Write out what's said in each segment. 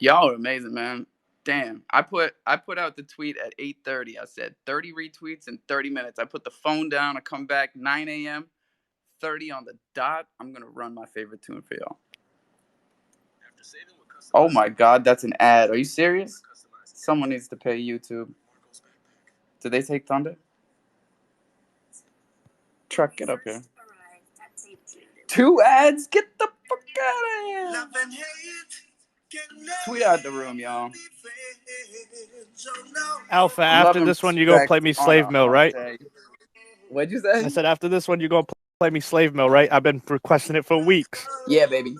Y'all are amazing, man. Damn. I put out the tweet at 8:30. I said 30 retweets in 30 minutes. I put the phone down. I come back 9 a.m. 30 on the dot. I'm gonna run my favorite tune for y'all. Oh my god, that's an ad. Are you serious? Someone needs to pay YouTube. Did they take Thunder? Truck, get up here. 2 ads? Get the fuck out of here. Tweet out the room, y'all. Alpha, Love after and this one, you're going to respect play me on Slave a Mill, hump right? day. What'd you say? I said after this one, you're going to play me Slave Mill, right? I've been requesting it for weeks. Yeah, baby.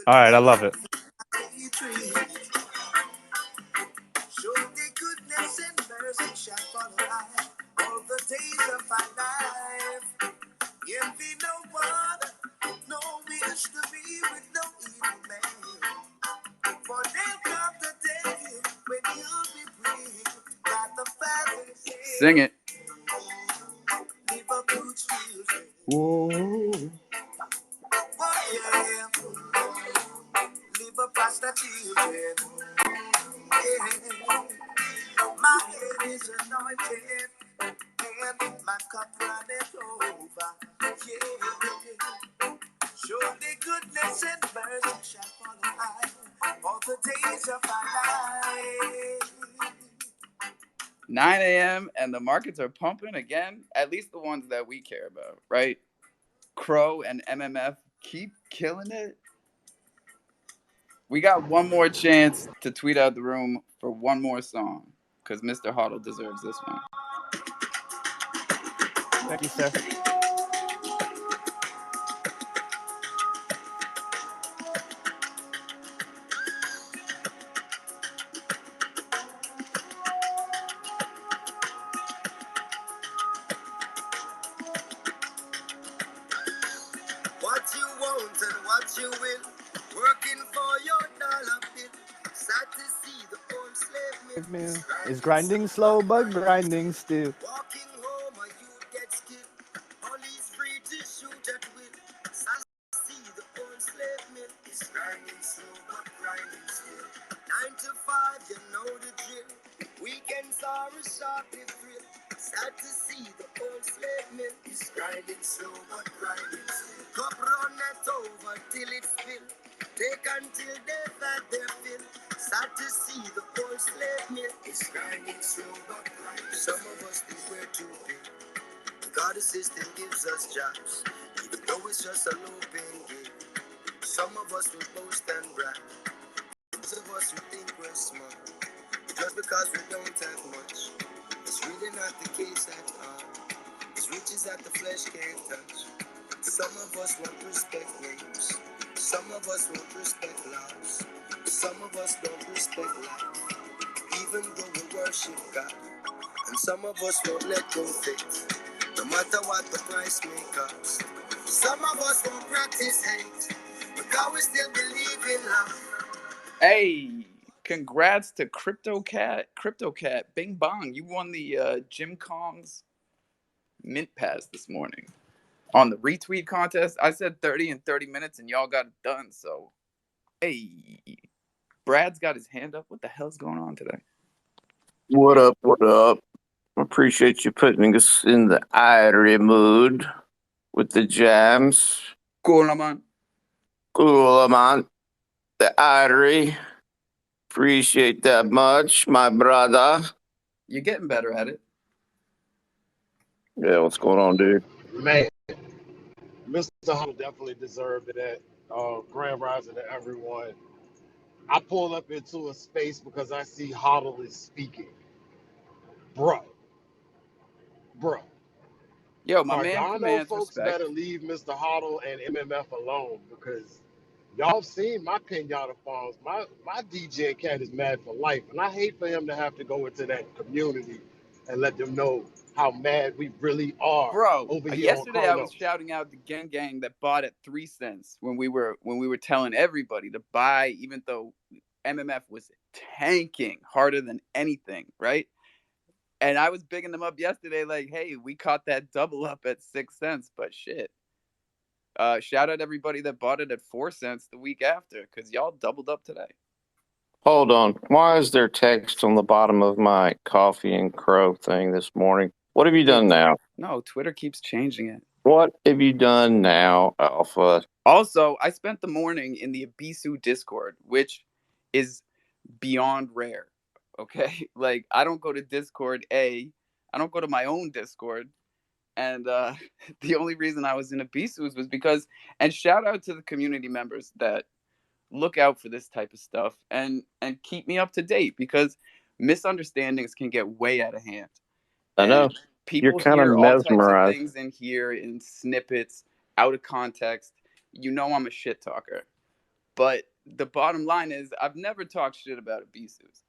All right, I love it. Sing it. Whoa. My head is anointed and my cup runneth over. Yeah. Surely goodness and mercy shall follow I all the days of my life. 9 a.m. and the markets are pumping again, at least the ones that we care about, right? Crow and MMF keep killing it. We got one more chance to tweet out the room for one more song because Mr. Hoddle deserves this one. Thank you, sir. What you want and what you will, working for your dollar bill. Sad to see the old slave mill Is grinding slow, but grinding still. walking home, a youth gets killed. Police free to shoot at will. Sad to see the old slave mill is grinding slow but grinding still. 9 to 5, you know the drill. Weekends are a short-lived thrill. Sad to see the old slave mill is grinding slow but grinding still. Cup run it over till it's filled. Take until they've had their fill. Sad to see the old slave mill is grinding slow but grinding. Some of us think we're too big. God the system gives us jobs, even though it's just a low-paying gig. Some of us will boast and brag. Most of us who think we're smart, just because we don't have much. It's really not the case at all. It's riches that the flesh can't touch. Some of us won't respect names. Some of us won't respect laws. Some of us don't respect life, even though we worship God. And some of us won't let go faith, no matter what the price may cost. Some of us won't practice hate, because we still believe in love. Hey, congrats to CryptoCat, Bing Bong. You won the Jim Kong's Mint Pass this morning on the retweet contest. I said 30 in 30 minutes and y'all got it done. So, hey, Brad's got his hand up. What the hell's going on today? What up? What up? Appreciate you putting us in the irie mood with the jams. Cool, man. Cool, man. The irie. Appreciate that much, my brother. You're getting better at it. Yeah, what's going on, dude? Man, Mr. Huddle definitely deserved that. Grand rising to everyone. I pull up into a space because I see Huddle is speaking. Bro. Yo, my man Cardano commands folks respect. better leave Mr. Huddle and MMF alone because y'all seen my pinata farms. My DJ cat is mad for life, and I hate for him to have to go into that community and let them know how mad we really are Bro, over here on yesterday I was Chronos. shouting out the gang that bought at 3 cents when we were telling everybody to buy, even though MMF was tanking harder than anything, right? And I was bigging them up yesterday, like, hey, we caught that double up at 6 cents, but shit. Shout out everybody that bought it at 4 cents the week after, because y'all doubled up today. Hold on. Why is there text on the bottom of my Coffee and Crow thing this morning? What have you done now? No, Twitter keeps changing it. What have you done now, Alpha? Also, I spent the morning in the Abisu Discord, which is beyond rare. Okay, like I don't go to Discord. I don't go to my own Discord, and the only reason I was in Abisu was because. And shout out to the community members that look out for this type of stuff and keep me up to date, because misunderstandings can get way out of hand. I know. And You're people kind of hear all types of mesmerized. things in here in snippets, out of context. You know I'm a shit talker. But the bottom line is I've never talked shit about Abisus.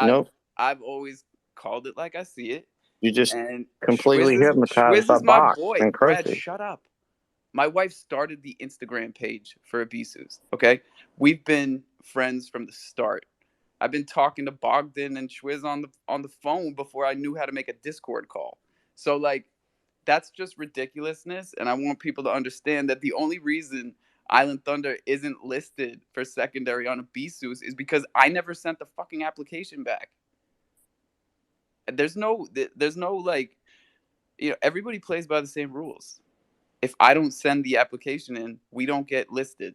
Nope. I've always called it like I see it. You just And completely hypnotized Schwiz by is my box boy. and Brad, crochet. shut up. My wife started the Instagram page for Abisus. Okay, we've been friends from the start. I've been talking to Bogdan and Schwiz on the phone before I knew how to make a Discord call. So like, that's just ridiculousness, and I want people to understand that the only reason Island Thunder isn't listed for secondary on Abisus is because I never sent the fucking application back. There's no like, everybody plays by the same rules. If I don't send the application in, we don't get listed.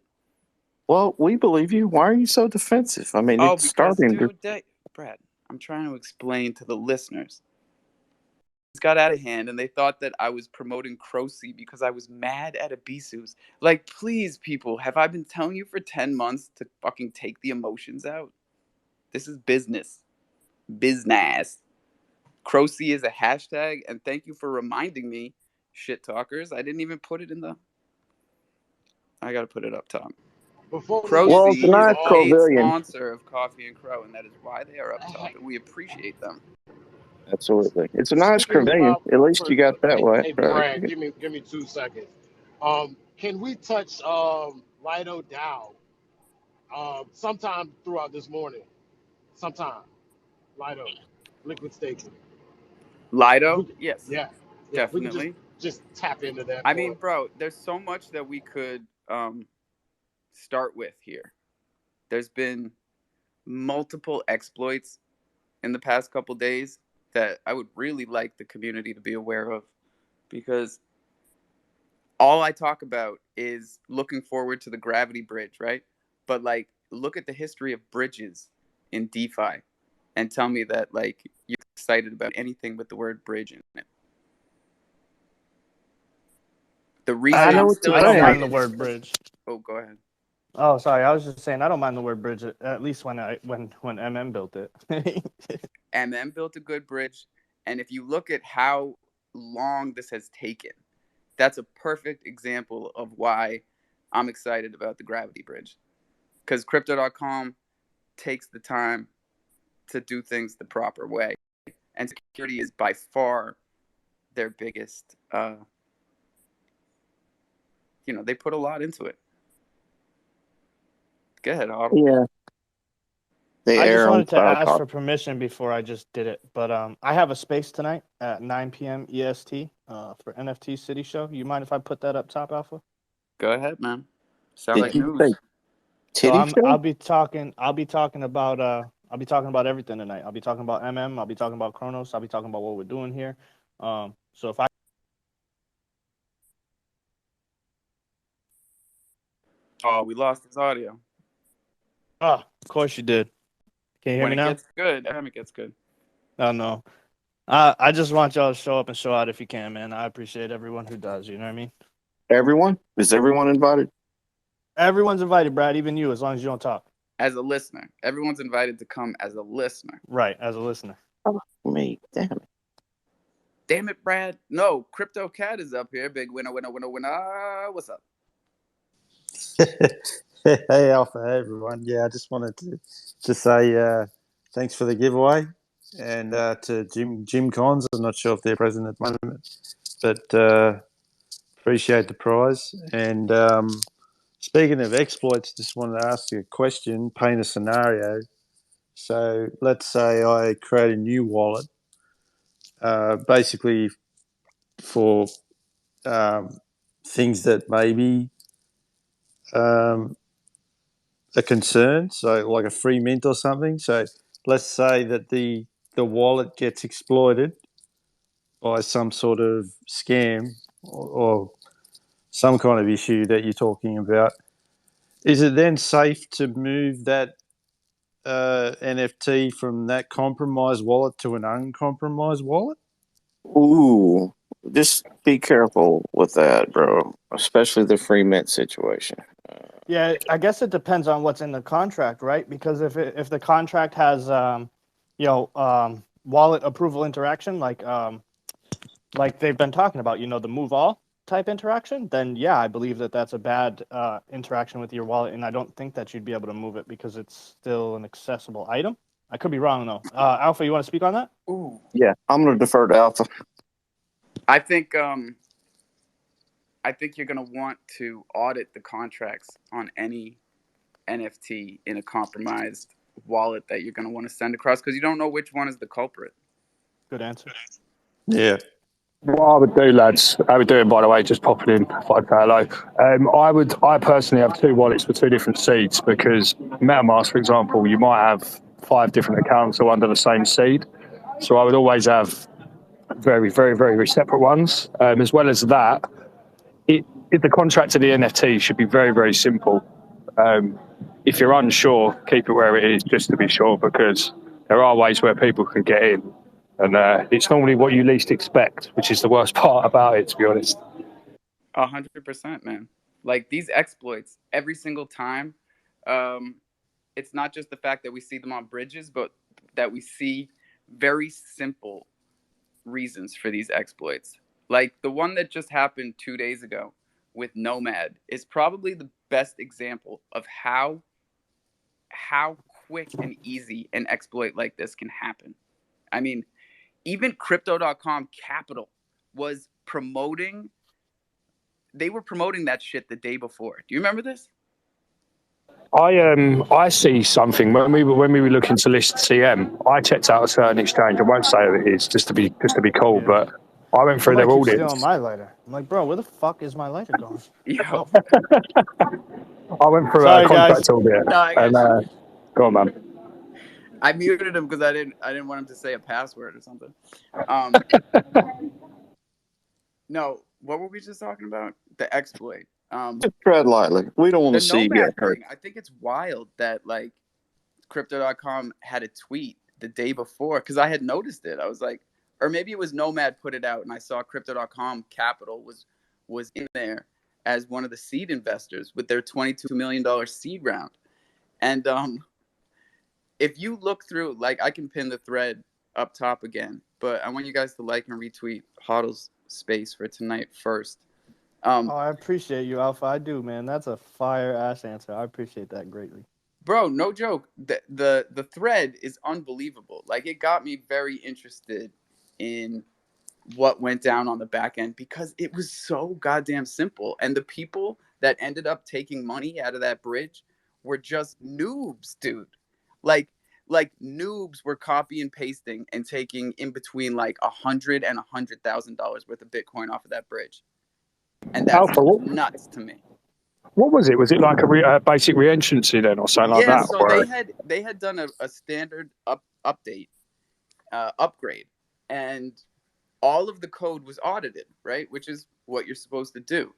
Well, we believe you. Why are you so defensive? I mean, it's Because, starting to. dude, Brad, I'm trying to explain to the listeners. It got out of hand, and they thought that I was promoting Crocy because I was mad at Abisus. Like, please, people, have I been telling you for 10 months to fucking take the emotions out? This is business. Business. Crocy is a hashtag, and thank you for reminding me, shit talkers. I didn't even put it in the... I gotta put it up top. Before we get Well, it's a Crocy too is nice a off, paid pavilion. sponsor of Coffee and Cro, and that is why they are up top, and we appreciate them. Absolutely. It's a nice speaking pavilion. about, At least you got that way. hey Right. Brad, give me 2 seconds. Can we touch Lido Dow sometime throughout this morning? Sometime, Lido, liquid staking. Lido, We, yes, yeah, yeah. If we could definitely. just tap into that I for. mean, bro, there's so much that we could start with here. There's been multiple exploits in the past couple days that I would really like the community to be aware of, because all I talk about is looking forward to the gravity bridge, right? But like, look at the history of bridges in DeFi and tell me that like you're excited about anything with the word bridge in it. The reason know I'm what still you're I don't saying. mind the excited is word because... bridge. Oh, go ahead. Oh, sorry. I was just saying I don't mind the word bridge. At least when MM built it. MM built a good bridge, and if you look at how long this has taken, that's a perfect example of why I'm excited about the gravity bridge. Because crypto.com takes the time to do things the proper way, and security is by far their biggest. They put a lot into it. Go ahead, Otto. Yeah. They I just err on wanted to cloud ask cop. for permission before I just did it, but I have a space tonight at 9 p.m. EST for NFT City Show. You mind if I put that up top, Alpha? Go ahead, man. Sound Did like you say news. So titty show? I'll be talking about everything tonight. I'll be talking about MM. I'll be talking about Chronos. I'll be talking about what we're doing here. So if I... Oh, we lost his audio. of course you did. Can you hear When me it now? gets good, it gets good. Oh no. I just want y'all to show up and show out if you can, man. I appreciate everyone who does. You know what I mean? Everyone? Is everyone invited? Everyone's invited, Brad. Even you, as long as you don't talk. As a listener, everyone's invited to come as a listener. Right, as a listener. Oh, me. Damn it. Damn it, Brad. No, Crypto Cat is up here. Big winner, winner, winner, winner. What's up? Hey, Alpha. Hey, everyone. Yeah, I just wanted to say thanks for the giveaway, and to Jim Cons. I'm not sure if they're present at the moment, but appreciate the prize. And speaking of exploits, just wanted to ask you a question, paint a scenario. So let's say I create a new wallet, basically for things that maybe a concern? So like a free mint or something. So let's say that the wallet gets exploited by some sort of scam or some kind of issue that you're talking about. Is it then safe to move that NFT from that compromised wallet to an uncompromised wallet? Ooh, just be careful with that, bro. Especially the free mint situation. Yeah, I guess it depends on what's in the contract, right? Because if the contract has wallet approval interaction, like they've been talking about, the move all type interaction, then yeah, I believe that that's a bad interaction with your wallet, and I don't think that you'd be able to move it because it's still an accessible item. I could be wrong though. Alpha, you want to speak on that? Ooh, Yeah, I'm gonna defer to Alpha. I think you're gonna want to audit the contracts on any NFT in a compromised wallet that you're gonna want to send across, because you don't know which one is the culprit. Good answer. Yeah. What I would do, lads, how we doing, by the way, just popping in if I'd say hello. I personally have two wallets for two different seeds because MetaMask, for example, you might have 5 different accounts all under the same seed. So I would always have very, very, very separate ones. As well as that, the contract to the NFT should be very, very simple. If you're unsure, keep it where it is just to be sure, because there are ways where people can get in. And it's normally what you least expect, which is the worst part about it, to be honest. 100%, man. Like these exploits, every single time, it's not just the fact that we see them on bridges, but that we see very simple reasons for these exploits. Like the one that just happened 2 days ago with Nomad is probably the best example of how quick and easy an exploit like this can happen. I mean, even crypto.com Capital was promoting that shit the day before. Do you remember this? I see something when we were looking to list CM. I checked out a certain exchange. I won't say who it is, just to be cool. Yeah. But I went through their Somebody keeps audits. stealing my lighter. I'm like, bro, where the fuck is my lighter going? Yo. I went through Sorry, a contract guys. audit. No, I got And you. go on, man. I muted him because I didn't want him to say a password or something. No, what were we just talking about? The exploit. Just tread lightly. We don't want The to see you Nomad get hurt. thing. I think it's wild that like Crypto.com had a tweet the day before, because I had noticed it. I was like, or maybe it was Nomad put it out, and I saw Crypto.com Capital was in there as one of the seed investors with their $22 million seed round. And if you look through, like, I can pin the thread up top again, but I want you guys to like and retweet Hodl's space for tonight first. I appreciate you, Alpha. I do, man. That's a fire ass answer. I appreciate that greatly. Bro, no joke. The thread is unbelievable. Like, it got me very interested in what went down on the back end because it was so goddamn simple. And the people that ended up taking money out of that bridge were just noobs, dude. Like noobs were copy and pasting and taking in between like $100,000 and $100,000 worth of Bitcoin off of that bridge. And that's Alpha, nuts to me. what was it? Was it like a basic re-entrancy then, or something like that? So they had done a standard upgrade, and all of the code was audited, right? Which is what you're supposed to do.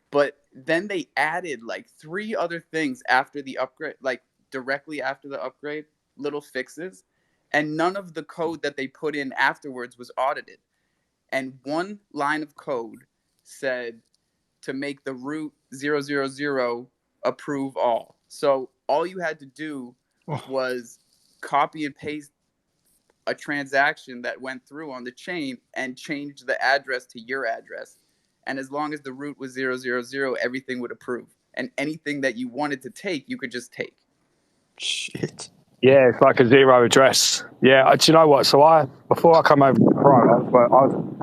But then they added like 3 other things after the upgrade, like directly after the upgrade, little fixes, and none of the code that they put in afterwards was audited. And one line of code said to make the root 000 approve all. So all you had to do was copy and paste a transaction that went through on the chain and change the address to your address. And as long as the root was 000, everything would approve. And anything that you wanted to take, you could just take. Shit. Yeah, it's like a zero address. Yeah, do you know what? So before I come over to Pro, I was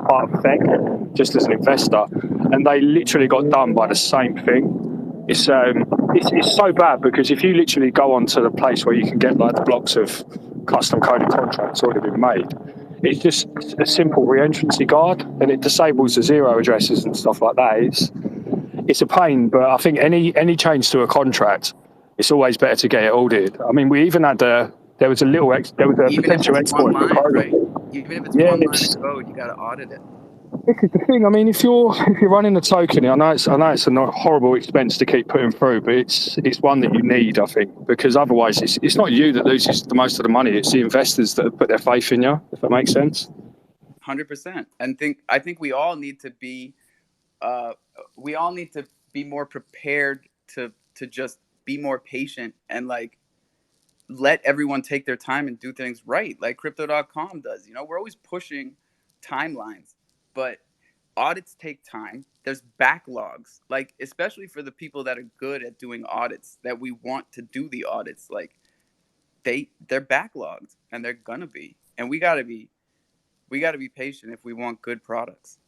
part of FEC just as an investor, and they literally got done by the same thing. It's so bad because if you literally go onto the place where you can get like the blocks of custom coded contracts already been made, it's just a simple re-entrancy guard, and it disables the zero addresses and stuff like that. It's a pain, but I think any change to a contract it's always better to get it audited. I mean, we even had there was a even if potential it's one export for line, Chrome. right? Even if it's Yeah, one line of code, you got to audit it. this is the thing. I mean, if you're running a token, I know it's a not horrible expense to keep putting through, but it's one that you need, I think, because otherwise it's not you that loses the most of the money. It's the investors that have put their faith in you. If that makes sense. 100%. And I think we all need to be more prepared to just be more patient and like let everyone take their time and do things right, like crypto.com does. We're always pushing timelines, but audits take time. There's backlogs, like especially for the people that are good at doing audits, that we want to do the audits. Like they're backlogged, and they're gonna be, and we gotta be patient if we want good products.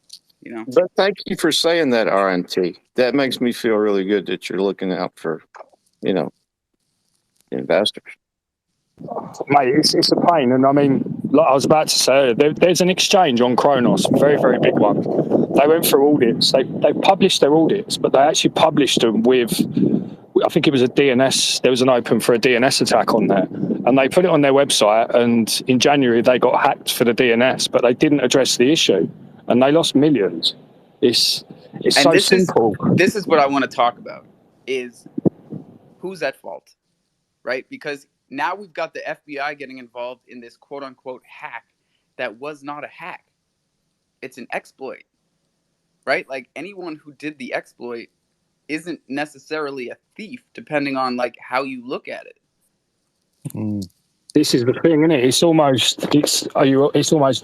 But thank you for saying that, RNT. That makes me feel really good that you're looking out for, investors. Mate, it's a pain, and I mean, like I was about to say, there's an exchange on Kronos, very, very big one. They went through audits. They published their audits, but they actually published them with, I think it was a DNS. There was an open for a DNS attack on there, and they put it on their website. And in January, they got hacked for the DNS, but they didn't address the issue, and they lost millions. It's so simple. This is what I want to talk about: is who's at fault, right? Because now we've got the FBI getting involved in this quote unquote hack that was not a hack. It's an exploit, right? Like anyone who did the exploit isn't necessarily a thief, depending on like how you look at it. This is the thing, isn't it? It's almost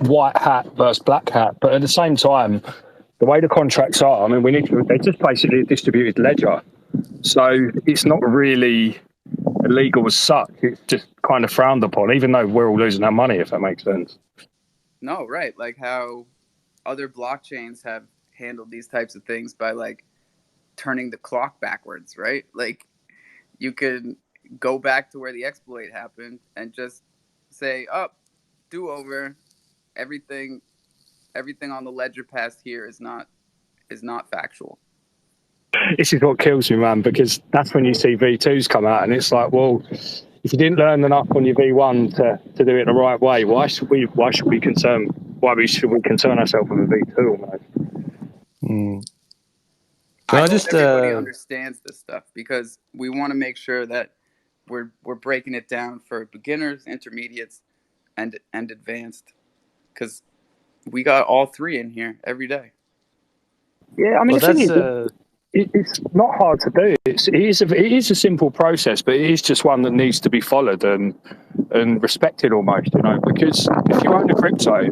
white hat versus black hat, but at the same time, the way the contracts are, I mean, they're just basically a distributed ledger, so it's not really illegal as such. It's just kind of frowned upon, even though we're all losing our money, if that makes sense. No, right. Like how other blockchains have handled these types of things by like turning the clock backwards, right? Like you could go back to where the exploit happened and just say, do over. Everything on the ledger past here is not factual. This is what kills me, man, because that's when you see V2s come out, and it's like, well, if you didn't learn enough on your V1 to do it the right way, why should we concern ourselves with a V2 almost? I hope everybody understands this stuff, because we want to make sure that we're breaking it down for beginners, intermediates, and advanced, because we got all three in here every day. Yeah, I mean, the thing is, it's not hard to do. It is a simple process, but it is just one that needs to be followed and respected almost, because if you own a crypto,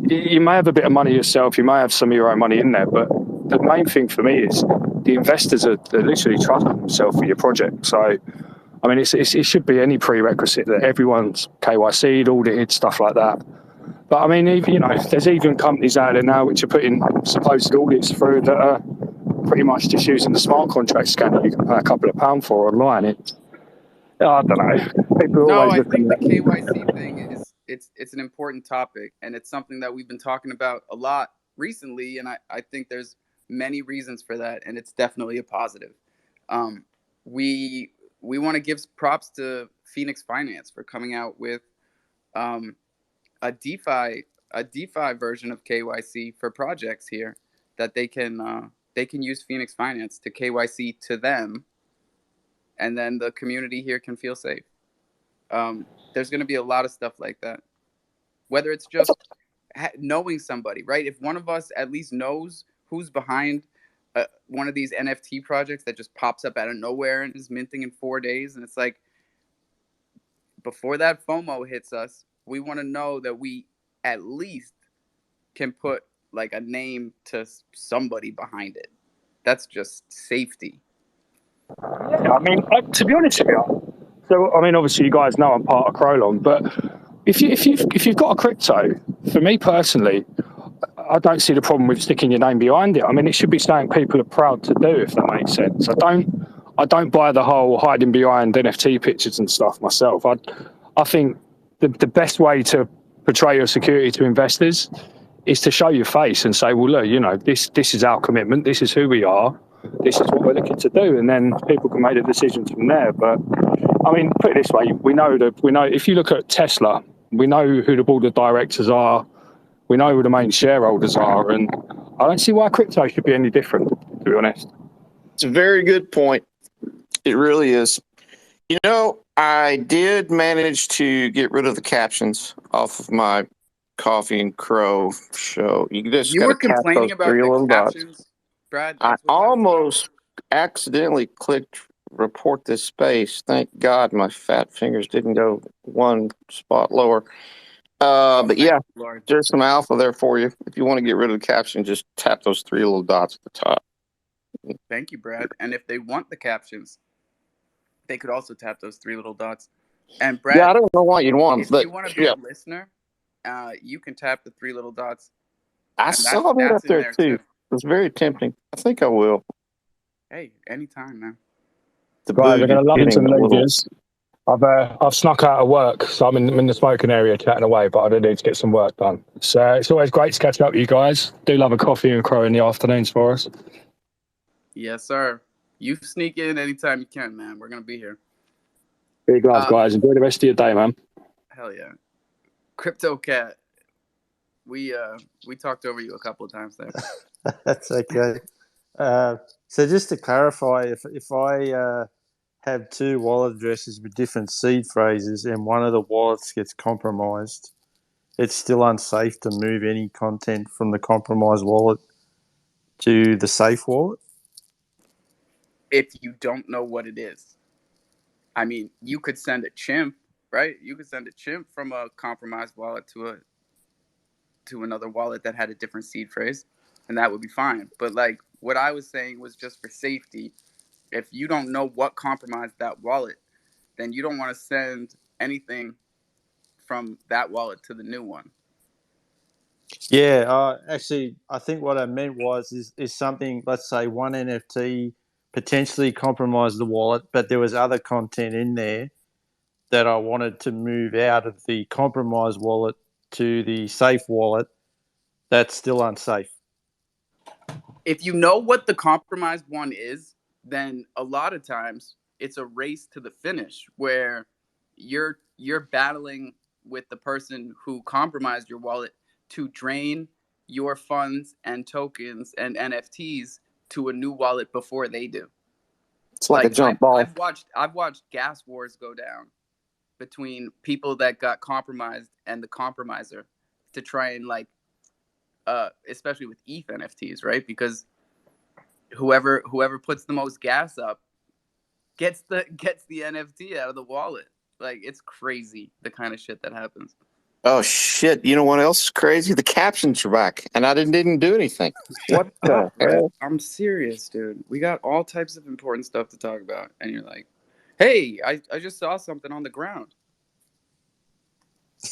you may have a bit of money yourself, you may have some of your own money in there, but the main thing for me is the investors are literally trusting themselves for your project. So, I mean, it should be any prerequisite that everyone's KYC'd, audited, stuff like that. But I mean, even, there's even companies out there now which are putting supposed audits through that are pretty much just using the smart contract scanner you can pay a couple of pounds for online. I don't know. I think the KYC thing is it's an important topic, and it's something that we've been talking about a lot recently, and I think there's many reasons for that, and it's definitely a positive. We want to give props to Phoenix Finance for coming out with a DeFi version of KYC for projects here that they can use Phoenix Finance to KYC to them, and then the community here can feel safe. There's going to be a lot of stuff like that, whether it's just knowing somebody, right? If one of us at least knows who's behind one of these NFT projects that just pops up out of nowhere and is minting in 4 days, and it's like, before that FOMO hits us, we want to know that we at least can put like a name to somebody behind it. That's just safety. Yeah, I mean, to be honest with you, so I mean, obviously you guys know I'm part of Crolon, but if you've got a crypto, for me personally, I don't see the problem with sticking your name behind it. I mean, it should be something people are proud to do, if that makes sense. I don't buy the whole hiding behind NFT pictures and stuff myself. I think the best way to portray your security to investors is to show your face and say, well, look, this is our commitment. This is who we are. this is what we're looking to do, and then people can make the decisions from there. But I mean, put it this way: we know if you look at Tesla, we know who the board of directors are, we know who the main shareholders are, and I don't see why crypto should be any different, to be honest. It's a very good point. It really is. You know, I did manage to get rid of the captions off of my Coffee and Cro show. You just You got were to tap complaining those about three the little dots. captions, Brad. I That's what that was about? almost accidentally clicked report this space. Thank God my fat fingers didn't go one spot lower. But Thank yeah, you, Lord. there's some alpha there for you. If you want to get rid of the caption, just tap those three little dots at the top. Thank you, Brad. And if they want the captions, they could also tap those three little dots. And Brad, Yeah, I don't know why you'd want them, if but you want to be yeah, a listener, you can tap the three little dots. I And saw that up that's in there there too. too. It was very tempting. I think I will. Hey, anytime, man. The Guys, I'm booty going to lunch getting and a leave little. yous. I've snuck out of work, so I'm in the smoking area chatting away, but I do need to get some work done. So it's always great to catch up with you guys. Do love a coffee and crow in the afternoons for us. Yes, sir. You sneak in anytime you can, man. We're gonna be here. Big love, guys. Enjoy the rest of your day, man. Hell yeah. Crypto Cat. We talked over you a couple of times there. That's okay. So just to clarify, if I have two wallet addresses with different seed phrases and one of the wallets gets compromised, it's still unsafe to move any content from the compromised wallet to the safe wallet? If you don't know what it is. I mean, you could send a chimp, right? You could send a chimp from a compromised wallet to another wallet that had a different seed phrase, and that would be fine. But like what I was saying was just for safety. If you don't know what compromised that wallet, then you don't want to send anything from that wallet to the new one. Yeah, actually, I think what I meant is something. Let's say one NFT potentially compromised the wallet, but there was other content in there that I wanted to move out of the compromised wallet to the safe wallet. That's still unsafe. If you know what the compromised one is, then a lot of times it's a race to the finish where you're battling with the person who compromised your wallet to drain your funds and tokens and NFTs to a new wallet before they do. It's like a jump ball. I've watched gas wars go down between people that got compromised and the compromiser to try and especially with ETH NFTs, right? Because whoever puts the most gas up gets the NFT out of the wallet. Like, it's crazy the kind of shit that happens. Oh shit! You know what else is crazy? The captions are back, and I didn't do anything. What the hell? I'm serious, dude. We got all types of important stuff to talk about, and you're like, "Hey, I just saw something on the ground."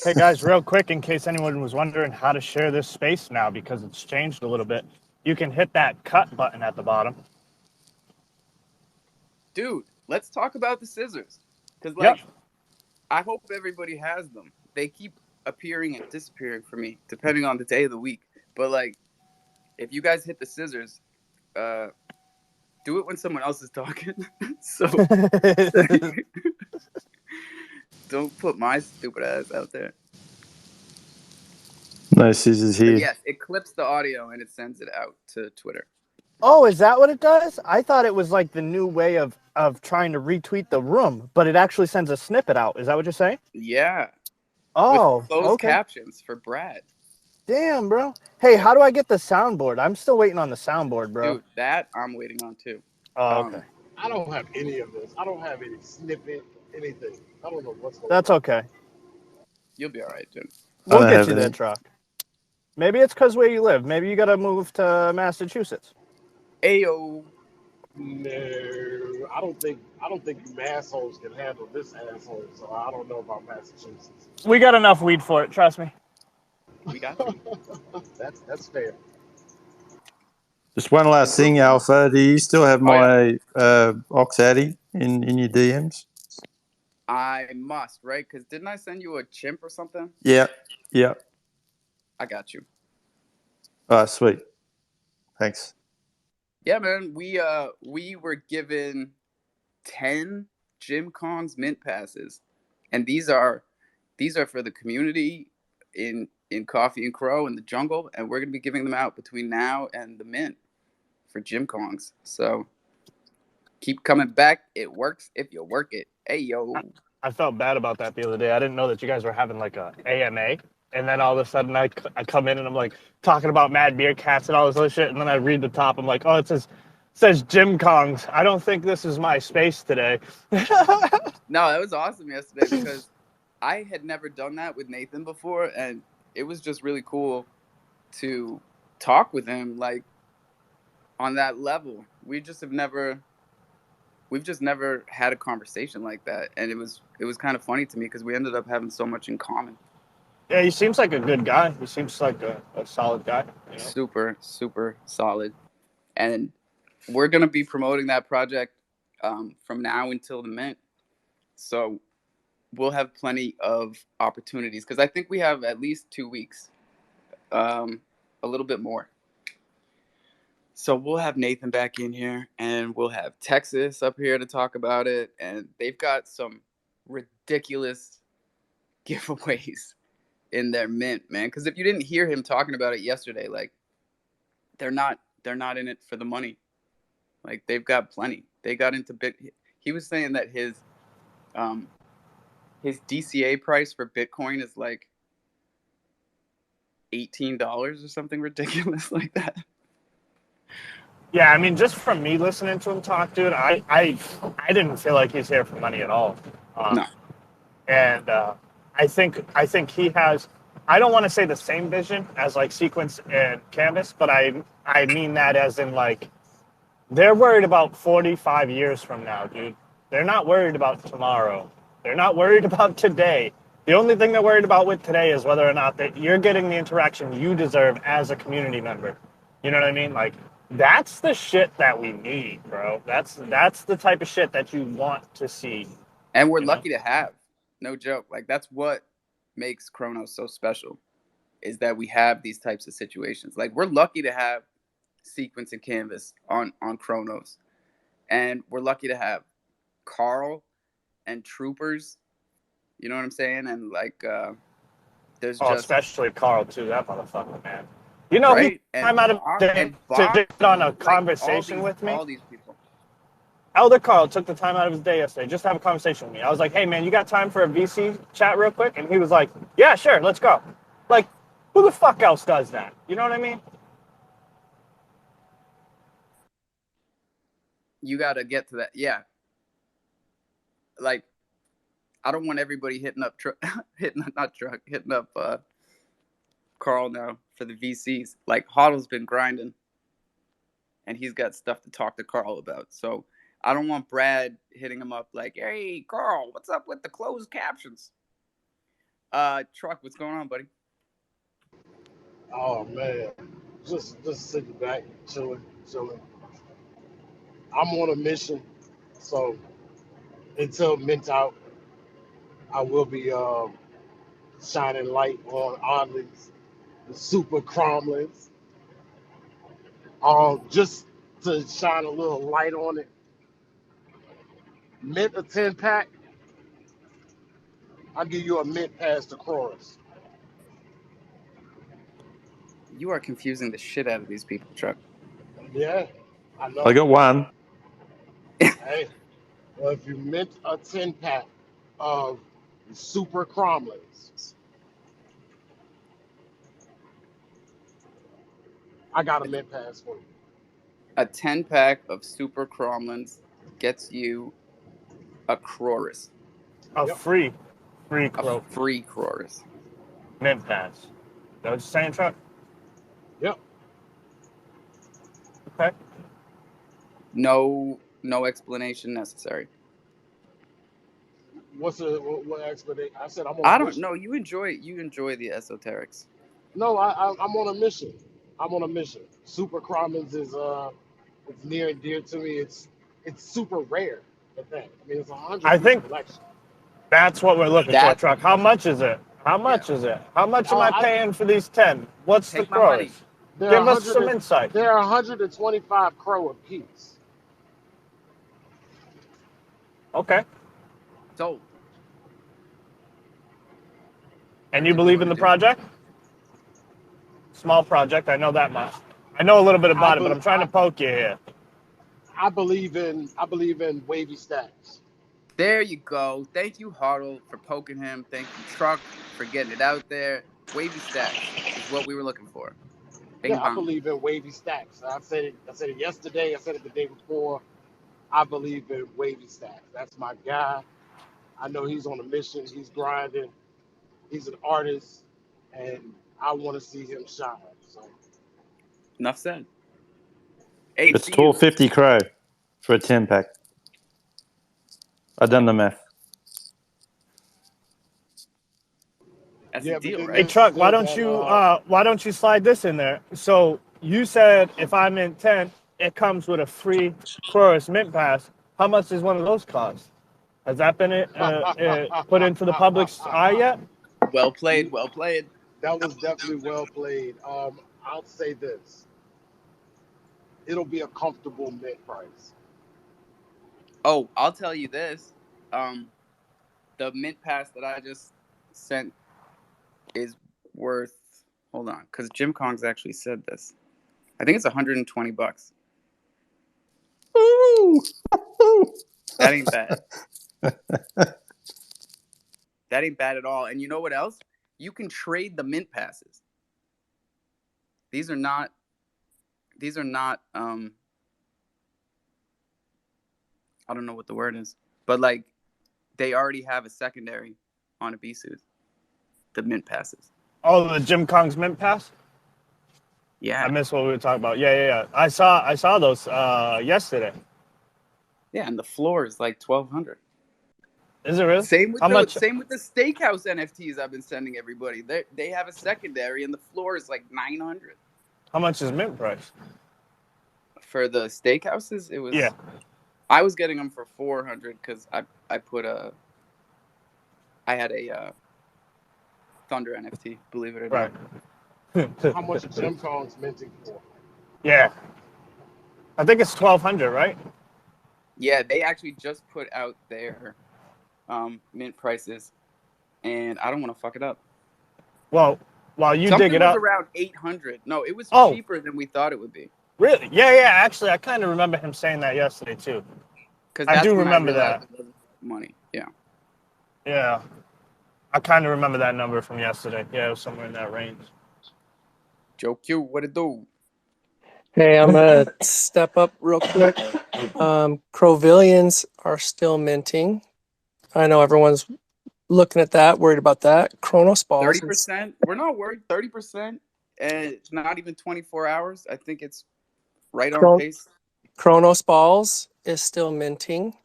Hey guys, real quick, in case anyone was wondering how to share this space now, because it's changed a little bit, you can hit that cut button at the bottom. Dude, let's talk about the scissors. Because, I hope everybody has them. They keep appearing and disappearing for me, depending on the day of the week. But, if you guys hit the scissors, do it when someone else is talking. So, don't put my stupid ass out there. No scissors here. But yes, it clips the audio and it sends it out to Twitter. Oh, is that what it does? I thought it was like the new way of trying to retweet the room, but it actually sends a snippet out. Is that what you're saying? Yeah. Oh, with closed captions for Brad. Damn, bro. Hey, how do I get the soundboard? I'm still waiting on the soundboard, bro. Dude, that I'm waiting on too. Oh, okay. I don't have any of this. I don't have any snippet, anything. I don't know what's going on. That's okay. You'll be all right, dude. We'll get you there, truck. Maybe it's because where you live. Maybe you got to move to Massachusetts. Ayo. No, I don't think you massholes can handle this asshole. So I don't know about Massachusetts. We got enough weed for it. Trust me. We got you. That's fair. Just one last thing, Alpha. Do you still have my Ox Addy in your DMs? I must, right? Because didn't I send you a chimp or something? Yeah. I got you. All right, sweet. Thanks. Yeah, man. We were given 10 Jim Kong's mint passes, and these are for the community in Coffee and Cro in the jungle, and we're gonna be giving them out between now and the mint for Jim Kong's. So keep coming back. It works if you work it. Hey yo. I felt bad about that the other day. I didn't know that you guys were having like a AMA, and then all of a sudden I come in and I'm like talking about Mad Beer Cats and all this other shit, and then I read the top. I'm like, oh, it says Jim Kong's. I don't think this is my space today. No, that was awesome yesterday because I had never done that with Nathan before, and it was just really cool to talk with him like on that level. We've just never had a conversation like that, and it was kind of funny to me because we ended up having so much in common. Yeah, he seems like a good guy. He seems like a solid guy. You know? Super, super solid. And we're going to be promoting that project from now until the mint. So we'll have plenty of opportunities because I think we have at least 2 weeks, a little bit more. So we'll have Nathan back in here, and we'll have Texas up here to talk about it. And they've got some ridiculous giveaways in their mint, man. Because if you didn't hear him talking about it yesterday, like they're not in it for the money. Like they've got plenty. They got into He was saying that his DCA price for Bitcoin is like $18 or something ridiculous like that. Yeah, I mean, just from me listening to him talk, dude, I didn't feel like he's here for money at all. No. And I think he has. I don't want to say the same vision as like Sequence and Canvas, but I mean that as in like they're worried about 45 years from now, dude. They're not worried about tomorrow. They're not worried about today. The only thing they're worried about with today is whether or not that you're getting the interaction you deserve as a community member. You know what I mean? Like that's the shit that we need, bro. That's the type of shit that you want to see. And we're lucky to have. No joke. Like that's what makes Chronos so special is that we have these types of situations. Like we're lucky to have Sequence and Canvas on Chronos. And we're lucky to have Carl and Troopers. You know what I'm saying? And like there's just especially Carl too, that motherfucker, man. You know, right? I'm out of day to get on a conversation with me. All these people. Elder Carl took the time out of his day yesterday just to have a conversation with me. I was like, hey, man, you got time for a VC chat real quick? And he was like, yeah, sure, let's go. Like, who the fuck else does that? You know what I mean? You got to get to that. Yeah. Like, I don't want everybody hitting up Carl now for the VCs. Like, Hoddle's been grinding, and he's got stuff to talk to Carl about. So I don't want Brad hitting him up like, hey, Carl, what's up with the closed captions? Truck, what's going on, buddy? Oh man, just sitting back, chilling. I'm on a mission, so until mint out, I will be shining light on Oddly's, the super cromlins. Just to shine a little light on it. Mint a 10-pack, I'll give you a mint pass to Chorus. You are confusing the shit out of these people, Truck. Yeah, I know. I got one. Hey, well, if you mint a 10-pack of super cromlins, I got a mint pass for you. A 10-pack of super cromlins gets you a Chorus. A free Crow. A free Chorus. Mint pass. Is that what you're saying, Truck? Yep. Okay. No explanation necessary. What explanation? I said I'm on. I don't know. You enjoy the esoterics. No, I'm on a mission. I'm on a mission. Super Cromans is it's near and dear to me. It's super rare at that. I mean, it's 100. I think collection. That's what we're looking for, Truck. How much is it? How much is it? How much am I paying for these 10? What's the Take my money. Crows? They're Give us some 100. insight. They're 125 Cro a piece. Okay. Sold. And That's you what you believe want in to the do. project? Small project. I know that much. I know a little bit I, about it, but be, I'm trying to poke you here. I believe in wavy stacks. There you go. Thank you, Huddle, for poking him. Thank you, Truck, for getting it out there. Wavy stacks is what we were looking for. Bing Yeah, I bong. believe in wavy stacks. I said it. I said it yesterday. I said it the day before. I believe in wavy stacks. That's my guy. I know he's on a mission. He's grinding. He's an artist, and I want to see him shine. So Enough said. It's HCU. $12.50 Cro for a 10-pack. I done the math. That's a yeah, but deal, then Hey, right? Truck, why there's don't that. you slide this in there? So you said if I'm in 10, it comes with a free chorus mint pass. How much does one of those cost? Has that been put into the public's eye yet? Well played. Well played. That was definitely well played. I'll say this: it'll be a comfortable mint price. Oh, I'll tell you this. The mint pass that I just sent is worth. Hold on, because Jim Kong's actually said this. I think it's $120. Ooh. That ain't bad. That ain't bad at all. And you know what else? You can trade the mint passes. These are not I don't know what the word is, but like they already have a secondary on a B-suit. The mint passes. Oh, the Jim Kong's mint pass? Yeah. I missed what we were talking about. Yeah. I saw those yesterday. Yeah, and the floor is like 1,200. Is it really? Same with How much? Same with the steakhouse NFTs I've been sending everybody. They have a secondary, and the floor is like 900. How much is mint price? For the steakhouses, it was. Yeah. I was getting them for 400 because I had a Thunder NFT. Believe it or not. How much is Jim Kong's minting for? Yeah. I think it's 1,200, right? Yeah, they actually just put out their mint prices, and I don't want to fuck it up. Well, while you Something dig it was up, around 800. No, it was Oh. cheaper than we thought it would be. Really? Yeah. Actually, I kind of remember him saying that yesterday too. Because I that's do when remember I realized that. it wasn't money. Yeah. Yeah. I kind of remember that number from yesterday. Yeah, it was somewhere in that range. Joe Q, what it do? Hey, I'm gonna step up real quick. Crovillians are still minting. I know everyone's looking at that, worried about that. Chronos balls. 30%. We're not worried. 30%, and it's not even 24 hours. I think it's right on pace. Chronos balls is still minting.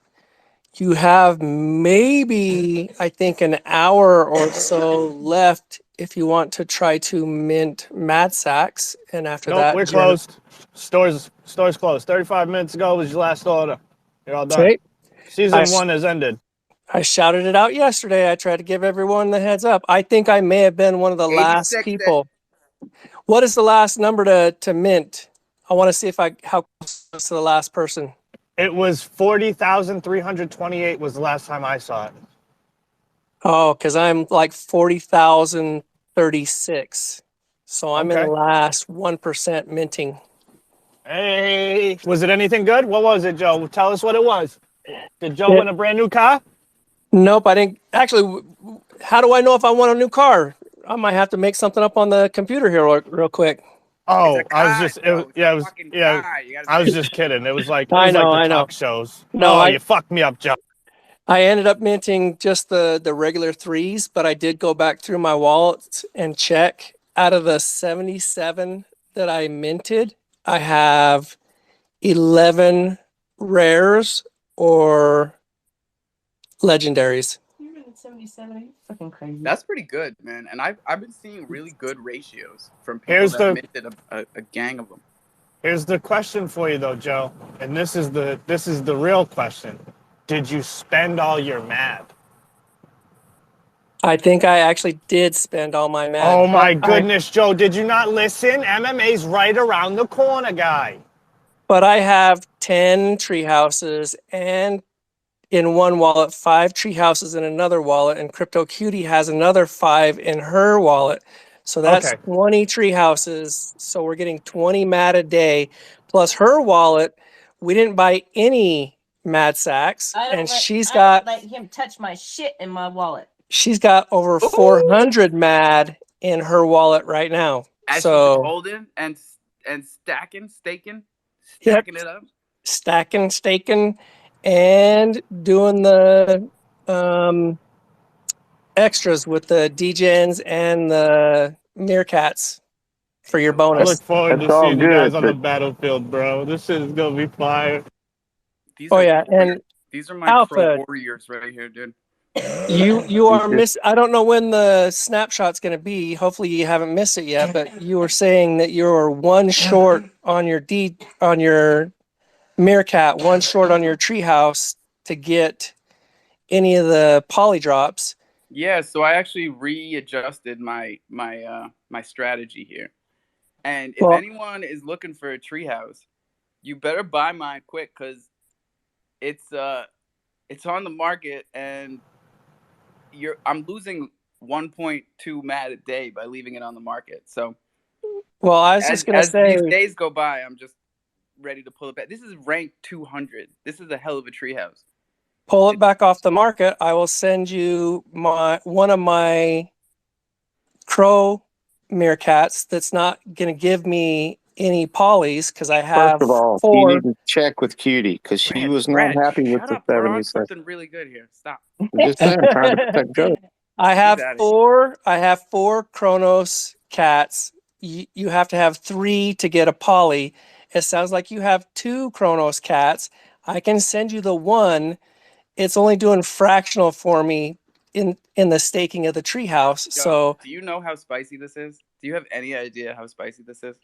You have maybe, I think, an hour or so left if you want to try to mint Mad Sacks, and after Nope, that, we're closed. Stores closed. 35 minutes ago was your last order. You're all done. Okay. Season 1 has ended. I shouted it out yesterday. I tried to give everyone the heads up. I think I may have been one of the last 86 people. What is the last number to mint? I want to see how close to the last person. It was 40,328 was the last time I saw it. Oh, because I'm like 40,036. So I'm in last 1% minting. Hey, was it anything good? What was it, Joe? Tell us what it was. Did Joe win a brand new car? Nope, I didn't. Actually, how do I know if I want a new car? I might have to make something up on the computer here real quick. Oh, I was just I was just kidding. It was like I know. talk shows. No, you fucked me up, Joe. I ended up minting just the regular 3s, but I did go back through my wallet and check. Out of the 77 that I minted, I have 11 rares or legendaries. You're in 77. Fucking crazy. That's pretty good, man. And I've been seeing really good ratios from people that minted a gang of them. Here's the question for you though, Joe, and this is the real question. Did you spend all your MAB? I think I actually did spend all my mad. Oh my but goodness, Joe, did you not listen? MMA's right around the corner, guy. But I have 10 tree houses and in one wallet, 5 tree houses in another wallet, and Crypto Cutie has another 5 in her wallet. So that's Okay. 20 tree houses. So we're getting 20 mad a day. Plus her wallet, we didn't buy any mad sacks. And she's got let him touch my shit in my wallet. she's got over Ooh. 400 mad in her wallet right now. As she's So holding and stacking yep, it up. stacking, staking, and doing the extras with the DGens and the Meerkats for your I bonus. look forward That's to all seeing you guys good, on the but battlefield, bro. This shit is gonna be fire. These Oh are yeah, warriors. and These are my Alpha, pro warriors right here, dude. you are I don't know when the snapshot's going to be. Hopefully you haven't missed it yet, but you were saying that you're one short on your Meerkat, one short on your treehouse to get any of the poly drops. Yeah, so I actually readjusted my strategy here. And if Well, anyone is looking for a treehouse, you better buy mine quick because it's on the market and I'm losing 1.2 mad a day by leaving it on the market. So well, I was just going to as say, these days go by, I'm just ready to pull it back. This is ranked 200. This is a hell of a treehouse. pull it back off the market. I will send you one of my Crow Meerkats that's not going to give me any polys because I have first of all, you 4. need to check with Cutie because she was not happy with Shut the up. We're on 77. something really good here. Stop. I'm just saying, trying to protect Joe. I have outta here. 4. I have 4 Kronos cats. You have to have 3 to get a poly. It sounds like you have 2 Kronos cats. I can send you the one. It's only doing fractional for me in the staking of the treehouse. Yo, So do you know how spicy this is? Do you have any idea how spicy this is?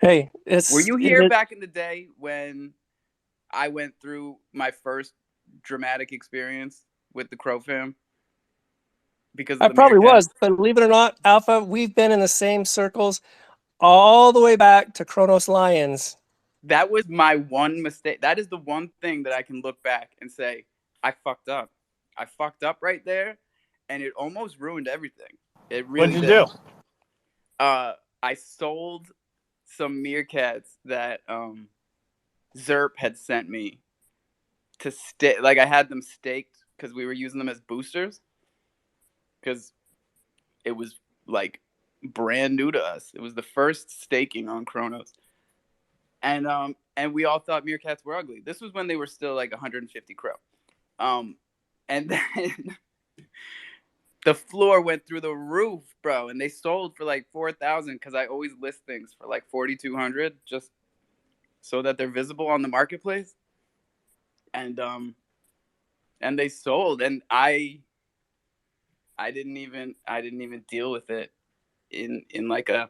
hey, Were you here back in the day when I went through my first dramatic experience with the crofam? Because of I the probably Meerkats? was, but believe it or not, Alpha, we've been in the same circles all the way back to Kronos Lions. That was my one mistake. That is the one thing that I can look back and say, I fucked up. I fucked up right there, and it almost ruined everything. It really What'd you did. do? I sold some meerkats that Zerp had sent me to stake. Like I had them staked because we were using them as boosters because it was like brand new to us. It was the first staking on Kronos. And we all thought meerkats were ugly. This was when they were still like 150 Cro. And then the floor went through the roof, bro, and they sold for like 4,000 because I always list things for like 4,200 just so that they're visible on the marketplace. And they sold, and I didn't even deal with it in like a,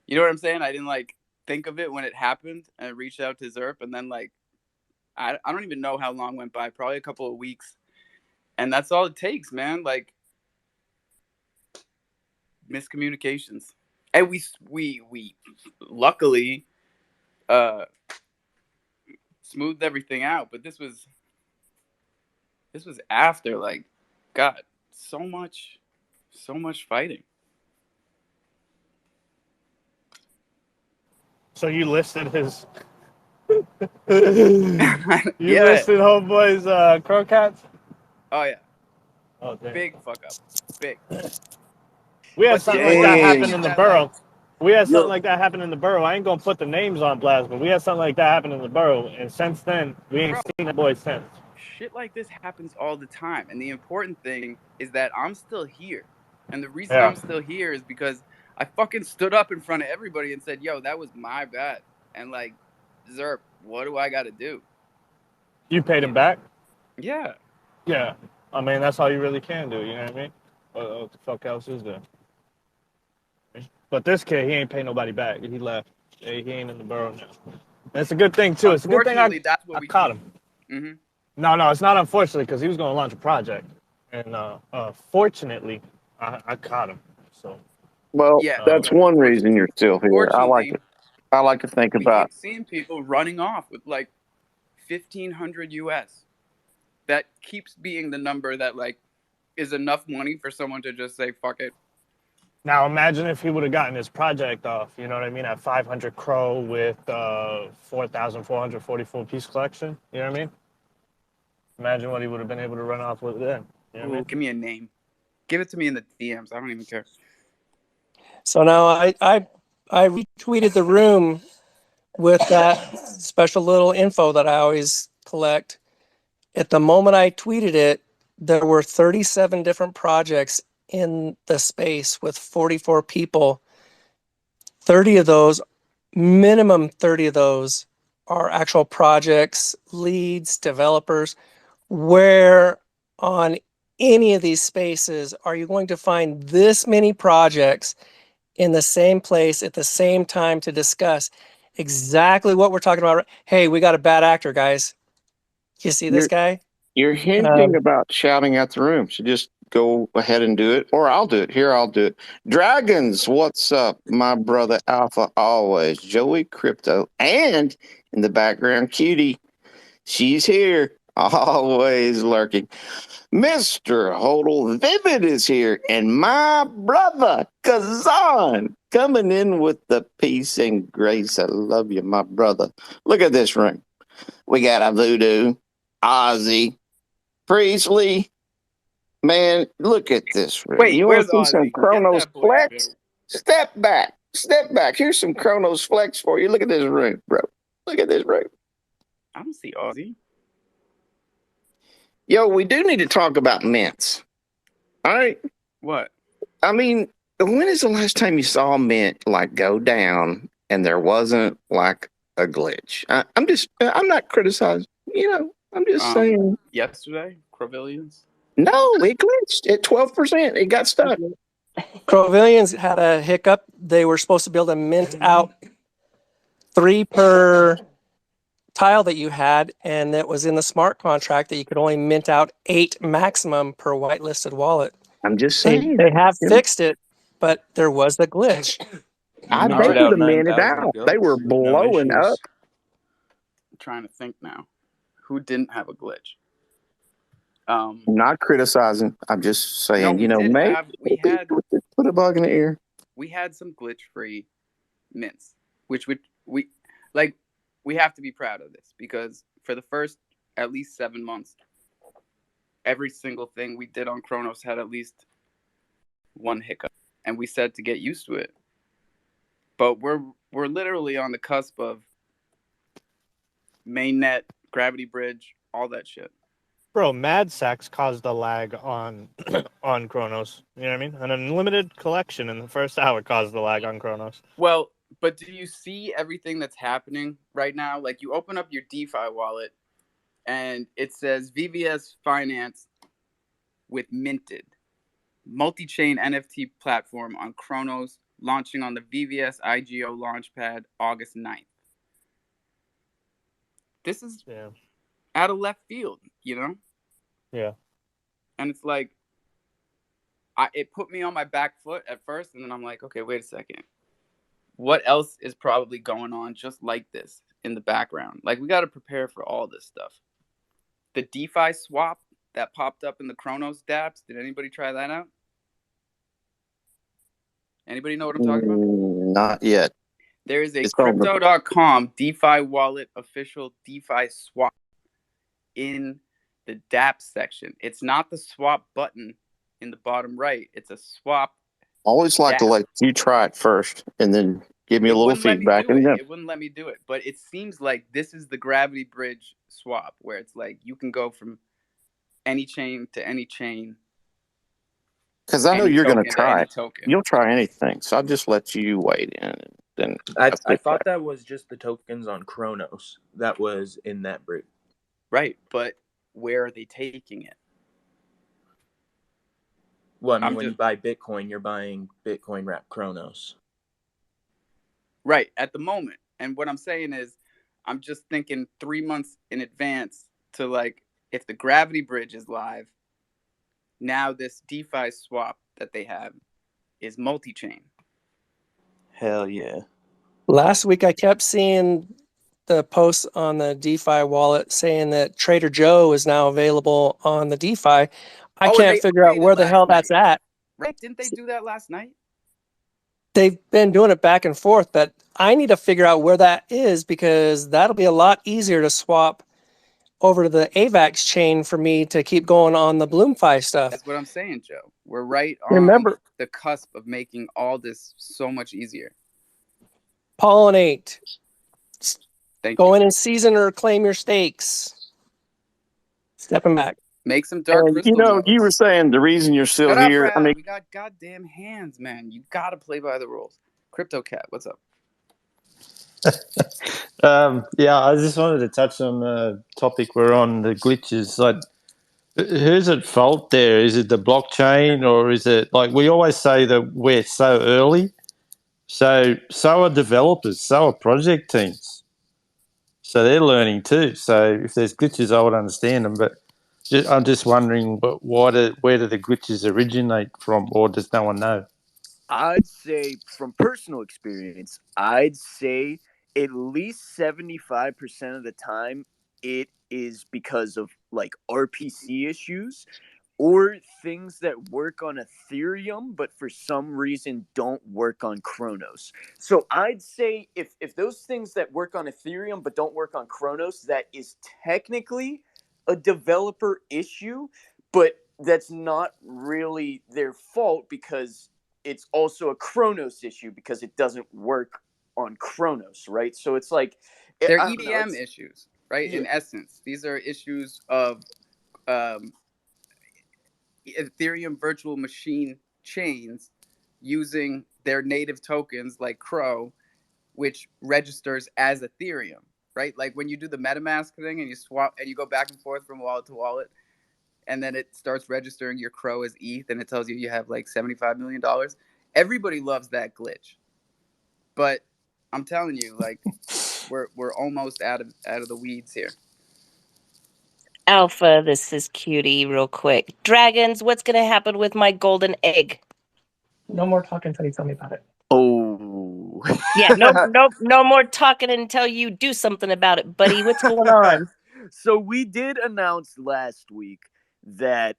you know what I'm saying? I didn't like think of it when it happened, and I reached out to Zerp, and then like I don't even know how long went by, probably a couple of weeks, and that's all it takes, man. Like miscommunications, and we luckily smoothed everything out, but this was after, like, God, so much fighting. So you listed his. Yeah. Listed homeboy's Crocats? Oh yeah. Oh, damn. Big fuck up. Big. We had But the something like that important thing happen is in the that, borough. like, We had something like that happen in the borough. I ain't gonna put the names on blast, but we had something like that happen in the borough, and since then we ain't seen that boy since. shit like this happens all the time, and the important thing is that I'm still here, and the reason I'm still here is because I fucking stood up in front of everybody and said, "Yo, that was my bad," and like, Zerp, what do I got to do? You paid him back? Yeah. Yeah. I mean, that's all you really can do. You know what I mean? What the fuck else is there? But this kid, he ain't pay nobody back. He left. He ain't in the borough now. That's a good thing too. It's a good thing Unfortunately, that's what I we caught him. Mm-hmm. No, it's not unfortunately because he was gonna launch a project. and fortunately, I caught him. So Well, Yeah, that's but one reason you're still here. fortunately, I like to think we about. keep seeing people running off with like 1,500 US. That keeps being the number that like is enough money for someone to just say fuck it. now imagine if he would have gotten his project off. You know what I mean? At 500 Crow with 4,444 piece collection. You know what I mean? Imagine what he would have been able to run off with then. You know what I Ooh, mean? give me a name. Give it to me in the DMs. I don't even care. So now I retweeted the room with that special little info that I always collect. At the moment I tweeted it, there were 37 different projects in the space with 44 people. 30 of those, minimum 30 of those, are actual projects, leads, developers. Where on any of these spaces are you going to find this many projects in the same place at the same time to discuss exactly what we're talking about? Hey, we got a bad actor, guys. You see this You're guy? you're hinting about shouting at the room, so just go ahead and do it, or I'll do it. Here, I'll do it. Dragons, what's up, my brother Alpha? Always Joey Crypto, and in the background, Cutie. She's here, always lurking. Mr. Hodel Vivid is here, and my brother Kazan coming in with the peace and grace. I love you, my brother. Look at this ring. We got a Voodoo, Ozzy, Priestley. Man, look at this ring. Wait, You want where's to see some Ozzy? Get Chronos that boy up here. flex? Step back. Step back. Here's some Chronos flex for you. Look at this ring, bro. Look at this ring. I don't see Ozzy. Yo, we do need to talk about mints. All right. What? I mean, when is the last time you saw a mint like go down and there wasn't like a glitch? I'm not criticizing. I'm just saying. Yesterday, Crovillians. No, it glitched at 12%. It got stuck. Crovillians had a hiccup. They were supposed to be able to mint out 3 per tile that you had, and it was in the smart contract that you could only mint out 8 maximum per whitelisted wallet. I'm just They, saying. they have fixed it, but there was a glitch. They minted would out have minted 9,000 out. gills They were with no blowing issues. up. I'm trying to think now. Who didn't have a glitch? I'm not criticizing. I'm just saying, mate, put a bug in the ear. We had some glitch-free mints, which we have to be proud of this, because for the first at least 7 months, every single thing we did on Kronos had at least one hiccup, and we said to get used to it. But we're literally on the cusp of mainnet, gravity bridge, all that shit. Bro, Mad Sacks caused a lag on on Kronos. You know what I mean? An unlimited collection in the first hour caused the lag on Kronos. Well, but do you see everything that's happening right now? Like, you open up your DeFi wallet, and it says VVS Finance with Minted, multi-chain NFT platform on Kronos, launching on the VVS IGO launchpad August 9th. This is out of left field, Yeah. And it's like, it put me on my back foot at first, and then I'm like, okay, wait a second. What else is probably going on just like this in the background? Like, we got to prepare for all this stuff. The DeFi swap that popped up in the Kronos dApps, did anybody try that out? Anybody know what I'm talking about? Not yet. There is a crypto.com DeFi wallet official DeFi swap in the dApp section. It's not the swap button in the bottom right. It's a swap. Always like to let you try it first and then give me a little feedback. It wouldn't let me do it. But it seems like this is the gravity bridge swap, where it's like you can go from any chain to any chain. Because I know you're going to try it. You'll try anything. So I'll just let you wait in. Then I thought that was just the tokens on Kronos that was in that bridge. Right, but where are they taking it? Well, I mean, when you buy Bitcoin, you're buying Bitcoin wrapped Kronos. Right, at the moment. And what I'm saying is, I'm just thinking 3 months in advance to, like, if the gravity bridge is live, now this DeFi swap that they have is multi-chain. Hell yeah. Last week I kept seeing the posts on the DeFi wallet saying that Trader Joe is now available on the DeFi. I can't figure out where the hell that's at. Right? Didn't they do that last night? They've been doing it back and forth, but I need to figure out where that is because that'll be a lot easier to swap over to the AVAX chain for me to keep going on the BloomFi stuff. That's what I'm saying, Joe. We're right on Remember, the cusp of making all this so much easier. pollinate. Go in and season or claim your stakes. Stepping back. Make some dark crystal nodes. You were saying the reason you're still Shut up, here. Brad. We got goddamn hands, man. You gotta play by the rules. Crypto Cat, what's up? Yeah, I just wanted to touch on the topic we're on, the glitches. Like, who's at fault there? Is it the blockchain, or is it like we always say that we're so early? So are developers, so are project teams. So they're learning too. So if there's glitches, I would understand them. But I'm just wondering, where do the glitches originate from, or does no one know? I'd say, from personal experience, I'd say at least 75% of the time it is because of like RPC issues or things that work on Ethereum but for some reason don't work on Kronos. So I'd say if those things that work on Ethereum but don't work on Kronos, that is technically a developer issue, but that's not really their fault because it's also a Kronos issue because it doesn't work on Kronos, right? So it's like they're EVM issues, right? Yeah. In essence, these are issues of Ethereum virtual machine chains using their native tokens like Cro, which registers as Ethereum, right? Like when you do the MetaMask thing and you swap and you go back and forth from wallet to wallet, and then it starts registering your Cro as ETH, and it tells you have like $75 million. Everybody loves that glitch, but I'm telling you, like, we're almost out of the weeds here. Alpha, this is Cutie real quick. Dragons, what's going to happen with my golden egg? No more talking until you tell me about it. Oh. Yeah, no more talking until you do something about it, buddy. What's going on? So we did announce last week that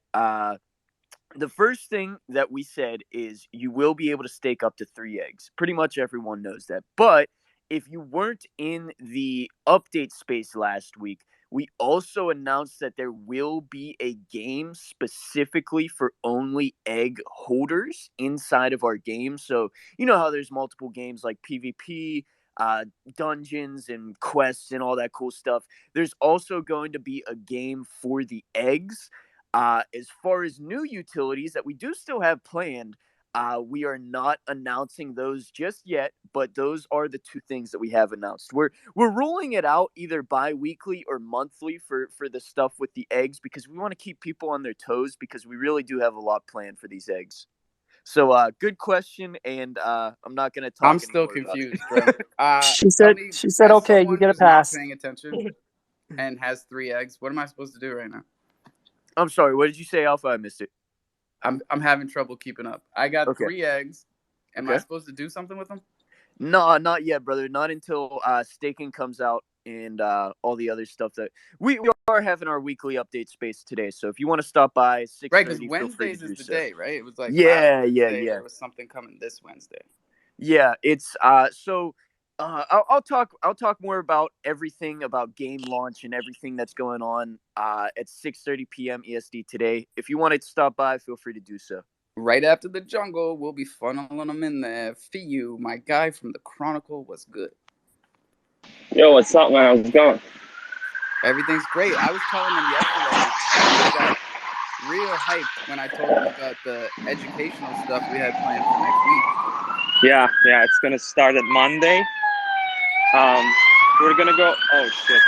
the first thing that we said is you will be able to stake up to 3 eggs. Pretty much everyone knows that. But if you weren't in the update space last week, we also announced that there will be a game specifically for only egg holders inside of our game. So you know how there's multiple games like PvP, dungeons and quests and all that cool stuff. There's also going to be a game for the eggs. As far as new utilities that we do still have planned, we are not announcing those just yet, but those are the 2 things that we have announced. We're rolling it out either bi-weekly or monthly for the stuff with the eggs because we want to keep people on their toes because we really do have a lot planned for these eggs. So good question, and I'm not going to talk. I'm still confused, bro. She said, okay, you get a pass. Not paying attention and has 3 eggs. What am I supposed to do right now? I'm sorry. What did you say, Alpha? I missed it. I'm having trouble keeping up. I got 3 eggs. Am I supposed to do something with them? No, not yet, brother. Not until staking comes out and all the other stuff that we are having our weekly update space today. So if you want to stop by 6:30, right? Because Wednesdays is the day, right? It was like yeah. There was something coming this Wednesday. Yeah, it's so. I'll talk more about everything about game launch and everything that's going on at 6:30 p.m. EST today. If you want to stop by, feel free to do so. Right after the jungle, we'll be funneling them in there. Fiu, my guy from the Chronicle, was good. Yo, what's up, man? How's it going? Everything's great. I was telling them yesterday, they got real hyped when I told them about the educational stuff we had planned for next week. Yeah, it's gonna start at Monday. We're gonna go. Oh shit!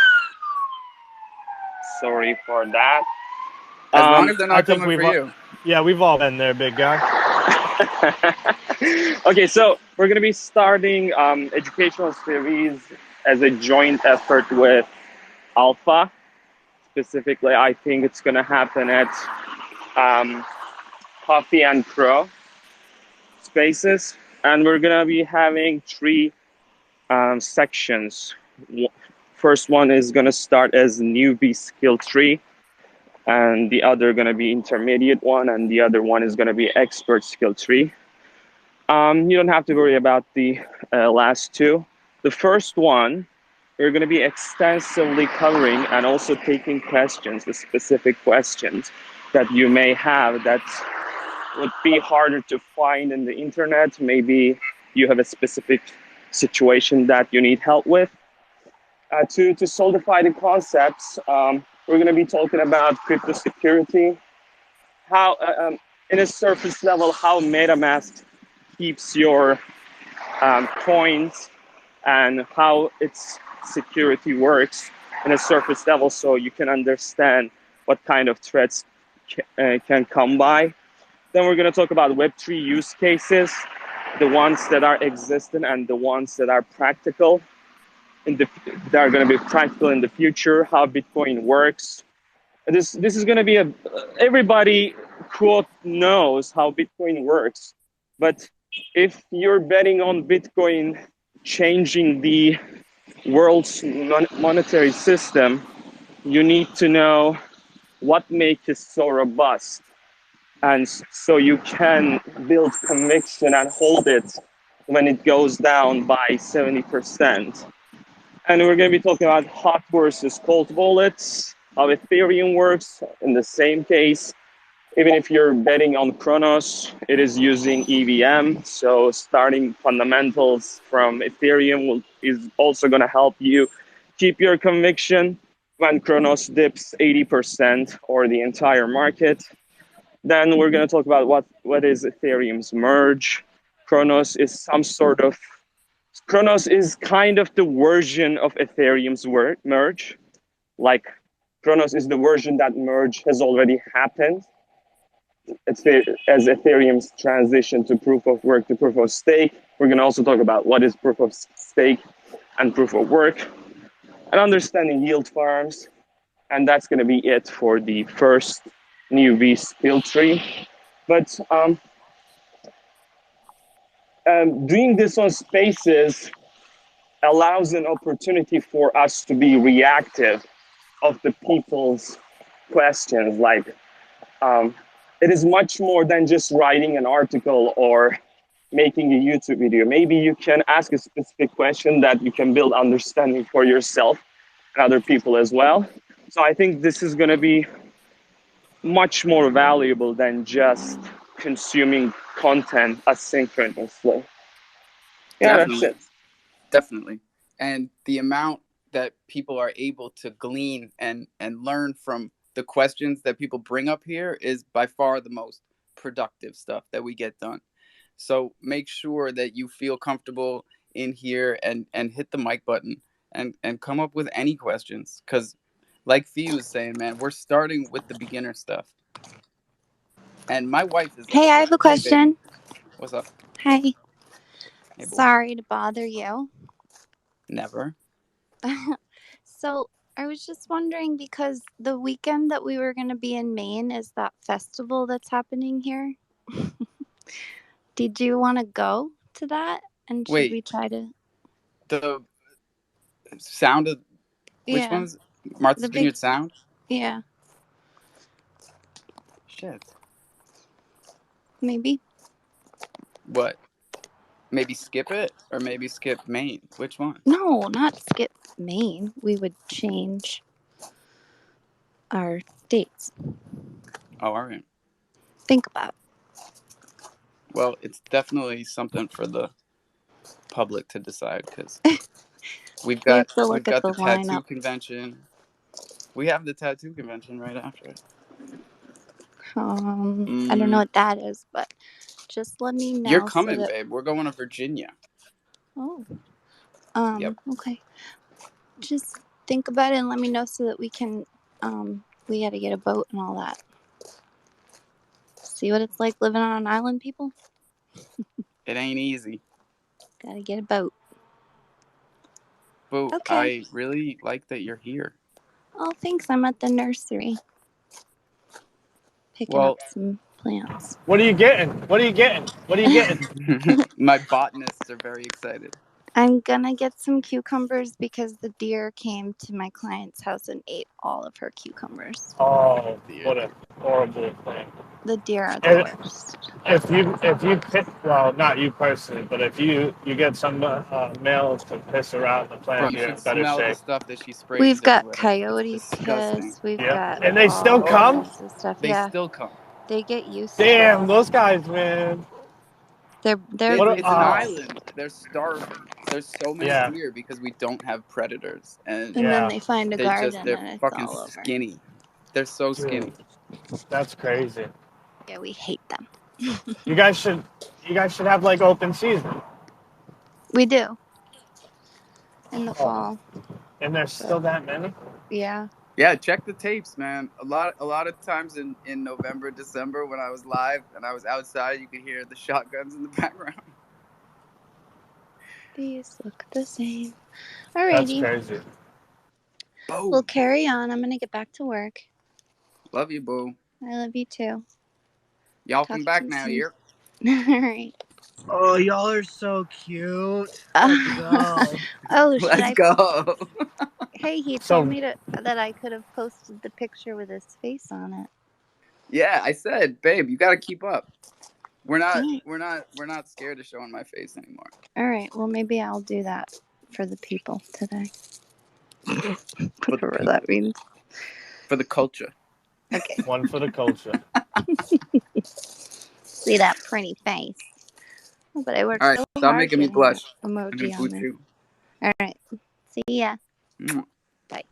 Sorry for that. As long as they're not coming for you. Yeah, we've all been there, big guy. Okay, so we're gonna be starting educational series as a joint effort with Alpha. Specifically, I think it's gonna happen at Coffee and Cro spaces, and we're gonna be having 3 sections. First one is gonna start as newbie skill 3, and the other gonna be intermediate one, and the other one is gonna be expert skill 3. You don't have to worry about the last 2. The first one, we're going to be extensively covering and also taking questions, the specific questions that you may have that would be harder to find in the internet. Maybe you have a specific situation that you need help with. To solidify the concepts, we're going to be talking about crypto security, how, in a surface level, how MetaMask keeps your coins and how its security works in a surface level, so you can understand what kind of threats can come by. Then we're going to talk about Web3 use cases, the ones that are existent and the ones that are practical, that are going to be practical in the future, how Bitcoin works. This is going to be everybody quote knows how Bitcoin works, but if you're betting on Bitcoin changing the world's monetary system, you need to know what makes it so robust, and so you can build conviction and hold it when it goes down by 70%. And we're going to be talking about hot versus cold wallets, how Ethereum works in the same case. Even if you're betting on Kronos, it is using EVM. So starting fundamentals from Ethereum is also going to help you keep your conviction when Kronos dips 80% or the entire market. Then we're going to talk about what is Ethereum's merge. Kronos is kind of the version of Ethereum's merge. Like Kronos is the version that merge has already happened. As Ethereum's transition to proof of work to proof of stake. We're going to also talk about what is proof of stake and proof of work, and understanding yield farms. And that's going to be it for the first newbie skill tree. But doing this on spaces allows an opportunity for us to be reactive of the people's questions. Like, it is much more than just writing an article or making a YouTube video. Maybe you can ask a specific question that you can build understanding for yourself and other people as well. So I think this is going to be much more valuable than just consuming content asynchronously. Yeah, Definitely. that's it. Definitely. And the amount that people are able to glean and learn from the questions that people bring up here is by far the most productive stuff that we get done. So make sure that you feel comfortable in here and hit the mic button and come up with any questions. Because like Fee was saying, man, we're starting with the beginner stuff. And my wife is like, Hey, I have a hey, question. baby. What's up? Hi. Hey, boy. Sorry to bother you. Never. So I was just wondering, because the weekend that we were going to be in Maine is that festival that's happening here. Did you want to go to that? And should we try to? The sound of which one's Martha's Vineyard Sound? Yeah. Shit. Maybe. What? Maybe skip it or maybe skip Maine? Which one? No, not skip Maine. We would change our dates. Oh, all right. Think about it. Well, it's definitely something for the public to decide because we've got the tattoo convention. We have the tattoo convention right after it. I don't know what that is, but just let me know. You're coming, babe. We're going to Virginia. Oh. Yep. Okay. Just think about it and let me know so that we can, we got to get a boat and all that. See what it's like living on an island, people? It ain't easy. Gotta get a boat. Boo, Okay. I really like that you're here. Oh, thanks. I'm at the nursery. Picking up some plants. What are you getting? What are you getting? What are you getting? My botanists are very excited. I'm gonna get some cucumbers because the deer came to my client's house and ate all of her cucumbers. Oh, what a horrible thing. The deer are the worst. If you pick, well, not you personally, but if you get some males to piss around the plant, You you're should in better smell the shape. stuff that she sprays We've got everywhere. coyote It's disgusting. piss. We've Yeah, got and they still come. kinds of stuff. They Yeah, still come. they get used Damn, to it. those guys, man. They're It's an oh. island. They're starving. There's so many Yeah. deer because we don't have predators, and then they find a garden they're and it's fucking all over. skinny. They're so skinny. That's crazy. Yeah, we hate them. You guys should have like open season. We do. In the fall. And there's still that many? Yeah. Yeah, check the tapes, man. A lot of times in November, December when I was live and I was outside, you could hear the shotguns in the background. These look the same. Alrighty. That's crazy. Boom. We'll carry on. I'm gonna get back to work. Love you, boo. I love you too. Y'all Talk come to back you now, soon. here. Alright. Oh, y'all are so cute. Let's go. Oh, should Let's go. Hey, he told me that I could have posted the picture with his face on it. Yeah, I said, babe, you got to keep up. We're not scared of showing my face anymore. All right. Well, maybe I'll do that for the people today. Whatever that means. For the culture. Okay. One for the culture. See that pretty face. Oh, but I worked All right, so stop hard making me getting blush. that emoji I'm gonna on boot there. you. All right. See ya. Mwah. Bye.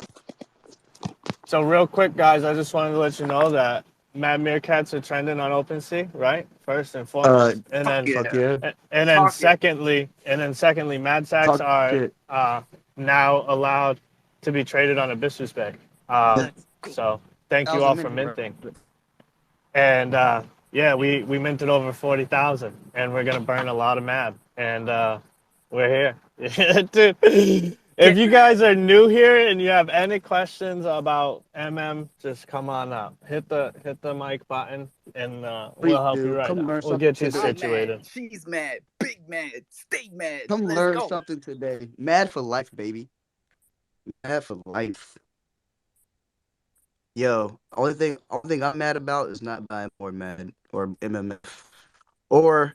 So real quick, guys, I just wanted to let you know that Mad Meerkats are trending on OpenSea, right? First and foremost, and then secondly, Mad Sacks are now allowed to be traded on a Bispec. So thank you all for minting. And yeah, we minted over 40,000, and we're gonna burn a lot of Mad, and we're here, dude. If you guys are new here and you have any questions about MM, just come on up. Hit the mic button, and we'll help you right now. We'll get you situated. Mad. She's mad. Big mad. Stay mad. Come Let's learn go. something today. Mad for life, baby. Mad for life. Yo, only thing I'm mad about is not buying more Mad or MMF or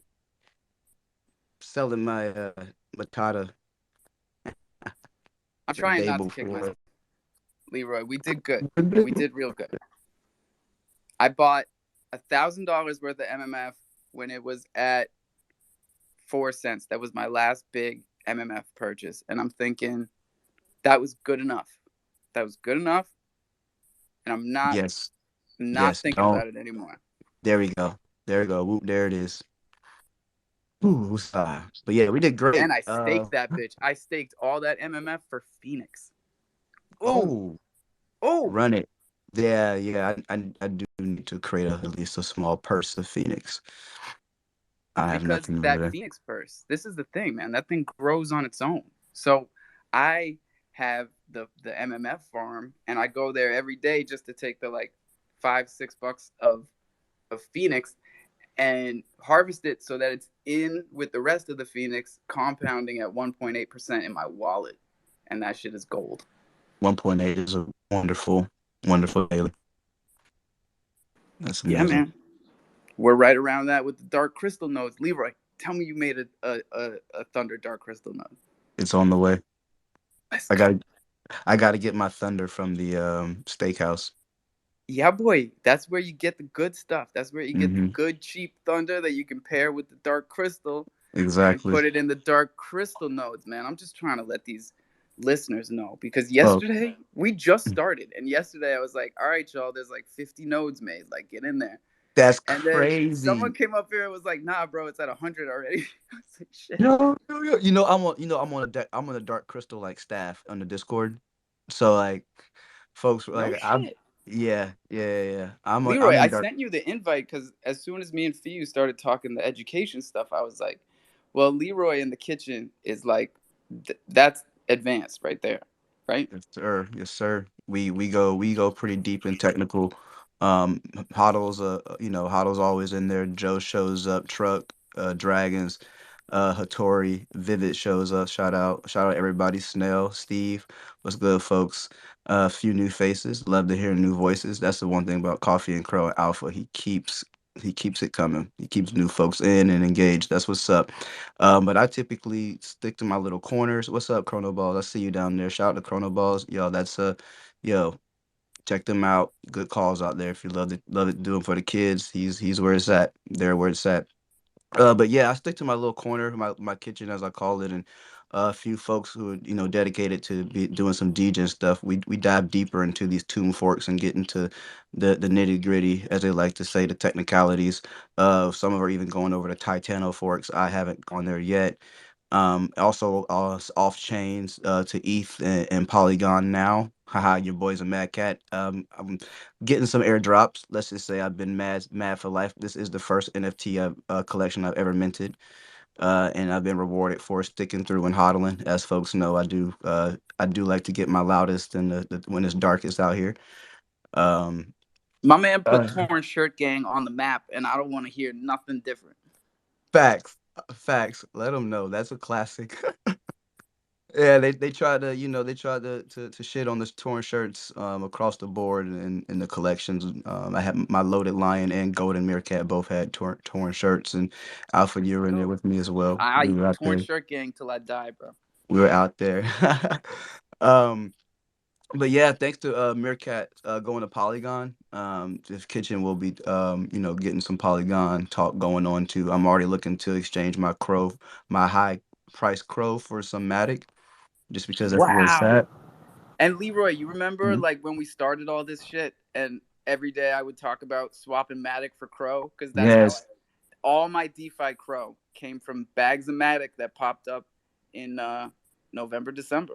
selling my Matata. I'm trying not to kick myself. Leroy, we did good. We did real good. I bought $1,000 worth of MMF when it was at 4 cents. That was my last big MMF purchase. And I'm thinking that was good enough. That was good enough. And I'm not thinking about it anymore. There we go. There we go. Whoop, there it is. Ooh, but yeah, we did great. And I staked that bitch. I staked all that MMF for Phoenix. Oh, run it. Yeah. I do need to create at least a small purse of Phoenix. I have because nothing that there. Phoenix purse. This is the thing, man. That thing grows on its own. So I have the MMF farm, and I go there every day just to take the like $5-6 of Phoenix and harvest it so that it's in with the rest of the Phoenix, compounding at 1.8% in my wallet, and that shit is gold. 1.8 is a wonderful daily. That's amazing. Yeah, man. We're right around that with the dark crystal nodes. Leroy, tell me you made a Thunder dark crystal node. It's on the way. I got to get my Thunder from the steakhouse. Yeah, boy. That's where you get the good stuff. That's where you get the good, cheap Thunder that you can pair with the dark crystal. Exactly. And put it in the dark crystal nodes, man. I'm just trying to let these listeners know, because yesterday we just started, and yesterday I was like, all right, y'all, there's like 50 nodes made. Like, get in there. That's and crazy. Then someone came up here and was like, nah, bro, it's at 100 already. I was like, shit. No. I'm on a dark crystal like staff on the Discord. So like folks like yeah. Leroy, I sent you the invite because as soon as me and Fiu started talking the education stuff, I was like, well, Leroy in the kitchen is like that's advanced right there, right? Yes, sir. We go pretty deep in technical Hoddle's Hoddle's always in there. Joe shows up. Truck, Dragons, Hattori, Vivid shows up. Shout out everybody. Snell, Steve, what's good, folks? A few new faces. Love to hear new voices. That's the one thing about Coffee and Crow and Alpha. He keeps it coming. He keeps new folks in and engaged. That's what's up. But I typically stick to my little corners. What's up, Chrono Balls? I see you down there. Shout out to Chrono Balls. Yo, that's yo. Check them out. Good calls out there. If you love it, do them for the kids. He's where it's at. They're where it's at. But yeah, I stick to my little corner, my kitchen as I call it, and a few folks who are dedicated to be doing some DJ stuff. We dive deeper into these tune forks and get into the nitty gritty, as they like to say, the technicalities. Some of are even going over the Titano forks. I haven't gone there yet. Also off chains to ETH and Polygon now. Haha, your boy's a mad cat. I'm getting some airdrops. Let's just say I've been mad for life. This is the first NFT collection I've ever minted, and I've been rewarded for sticking through and hodling. As folks know, I do like to get my loudest and when it's darkest out here. My man put Uh, Torn Shirt Gang on the map, and I don't want to hear nothing different. Facts. Let them know that's a classic. Yeah, they tried to to shit on this torn shirts across the board in the collections. I had my Loaded Lion and Golden Meerkat both had torn shirts, and Alpha, you were in there with me as well. We were out Torn there. Shirt Gang till I die, bro. We were out there. um, but yeah, thanks to Meerkat going to Polygon. This kitchen will be getting some Polygon talk going on too. I'm already looking to exchange my high price Crow for some Matic, just because that's where it's Wow. at. And Leroy, you remember Mhm. like when we started all this shit, and every day I would talk about swapping Matic for Crow, because that's how Yes, all my DeFi Crow came from bags of Matic that popped up in November, December.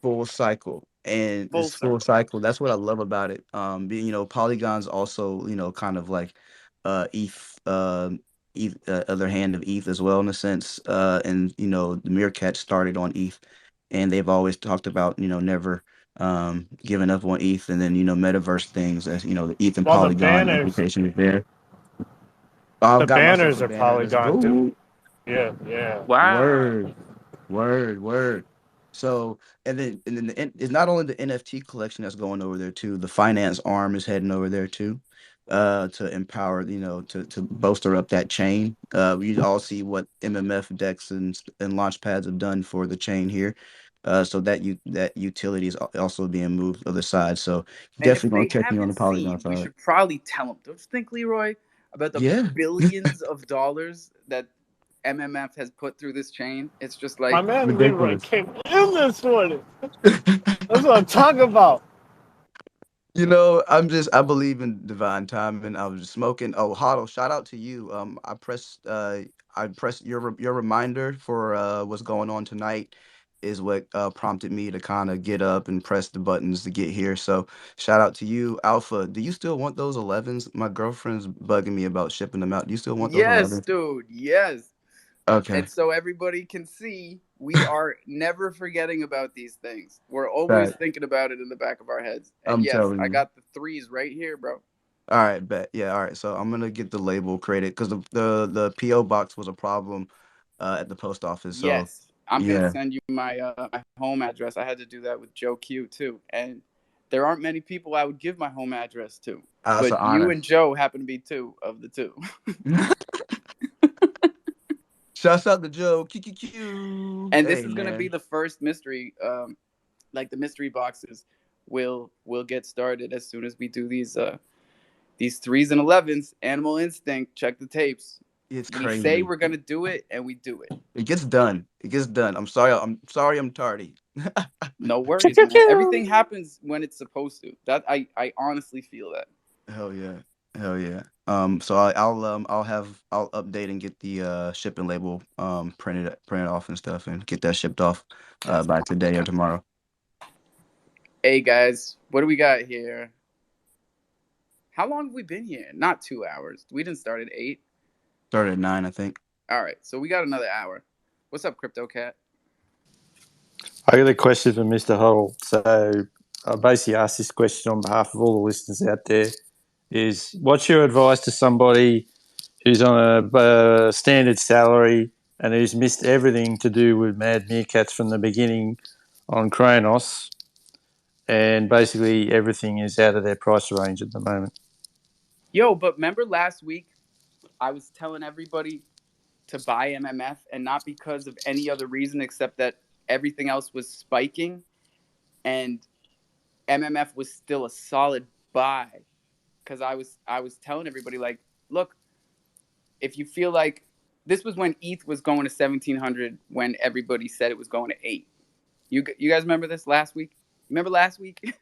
full cycle, and Full it's full circle. cycle. That's what I love about it. Being Polygon's also kind of like ETH, other hand of ETH as well in a sense. And the Meerkat started on ETH, and they've always talked about never giving up on ETH, and then metaverse things as the ETH and Well, Polygon implication is there. Oh, the I've got myself banners a are banner. Let's Polygon too. go. Yeah. Wow. Word. Word. So, and then it's not only the NFT collection that's going over there too. The finance arm is heading over there too, to empower, to bolster up that chain. We all see what MMF decks and launch pads have done for the chain here. So that utility is also being moved to the other side. So And if definitely gonna they check me on the haven't Polygon seen, we side. should probably tell them. Don't you think, Leroy, about the Yeah. billions of dollars that MMF has put through this chain? It's just My like man Leroy Ridiculous. came in this morning. That's what I'm talking about. I believe in divine timing. I was just smoking. Oh, Huddle, shout out to you. I pressed your reminder for what's going on tonight is what prompted me to kind of get up and press the buttons to get here. So shout out to you, Alpha. Do you still want those 11s? My girlfriend's bugging me about shipping them out. Do you still want those yes, 11s? dude, yes. Okay. And so everybody can see we are never forgetting about these things. We're always Right. thinking about it in the back of our heads. And I'm yes, telling I you. got the threes right here, bro. All right, bet. Yeah, all right. So I'm gonna get the label created because the PO box was a problem at the post office. So Yes, I'm gonna yeah, send you my home address. I had to do that with Joe Q too, and there aren't many people I would give my home address to, that's an but you honor. and Joe happen to be two of the two. Shouts out to Joe. QQQ. And this Hey is gonna be man, the first mystery. Like the mystery boxes will get started as soon as we do these threes and 11s. Animal Instinct. Check the tapes. it's We say crazy. we're gonna do it, and we do it. It gets done. It gets done. I'm sorry. I'm sorry. I'm tardy. No worries, man. Everything happens when it's supposed to. That I honestly feel that. Hell yeah. Hell yeah. So I'll update and get the shipping label printed off and stuff and get that shipped off by today or tomorrow. Hey guys, what do we got here? How long have we been here? Not 2 hours. We didn't start at 8. Started at 9, I think. All right, so we got another hour. What's up, Crypto Cat? I got a question for Mr. Huddle. So I basically asked this question on behalf of all the listeners out there. is what's your advice to somebody who's on a standard salary and who's missed everything to do with Mad Meerkats from the beginning on Kronos, and basically everything is out of their price range at the moment? Yo, but remember last week I was telling everybody to buy MMF, and not because of any other reason except that everything else was spiking and MMF was still a solid buy, because I was telling everybody, like, look, if you feel like this was when ETH was going to 1,700 when everybody said it was going to 8. You guys remember this last week? Remember last week?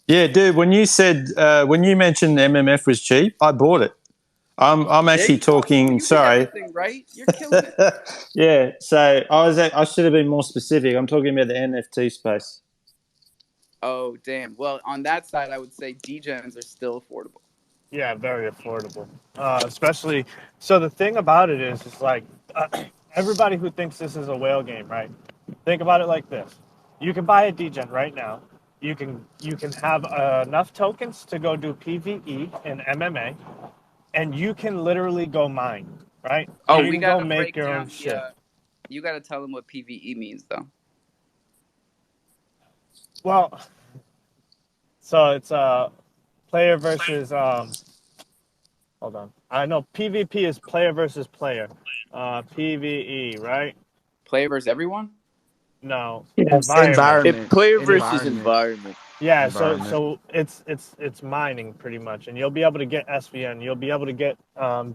Yeah, dude. When you mentioned MMF was cheap, I bought it. I'm There actually you go. So talking. you did Sorry. everything right. You're killing it. Yeah. So I should have been more specific. I'm talking about the NFT space. Oh, damn. Well, on that side, I would say degens are still affordable. Yeah, very affordable. Especially, so the thing about it is, it's like everybody who thinks this is a whale game, right? Think about it like this: you can buy a degen right now. You can have enough tokens to go do PVE and MMA, and you can literally go mine, right? Oh, And you we can go gotta make break your down own the. shit. You gotta tell them what PVE means, though. Well, so it's player versus hold on. I know PvP is player versus player. PvE, right? Player versus everyone? No, Yes. environment. Player versus Environment. environment. Yeah, Environment. so it's mining pretty much, and you'll be able to get SVN. You'll be able to get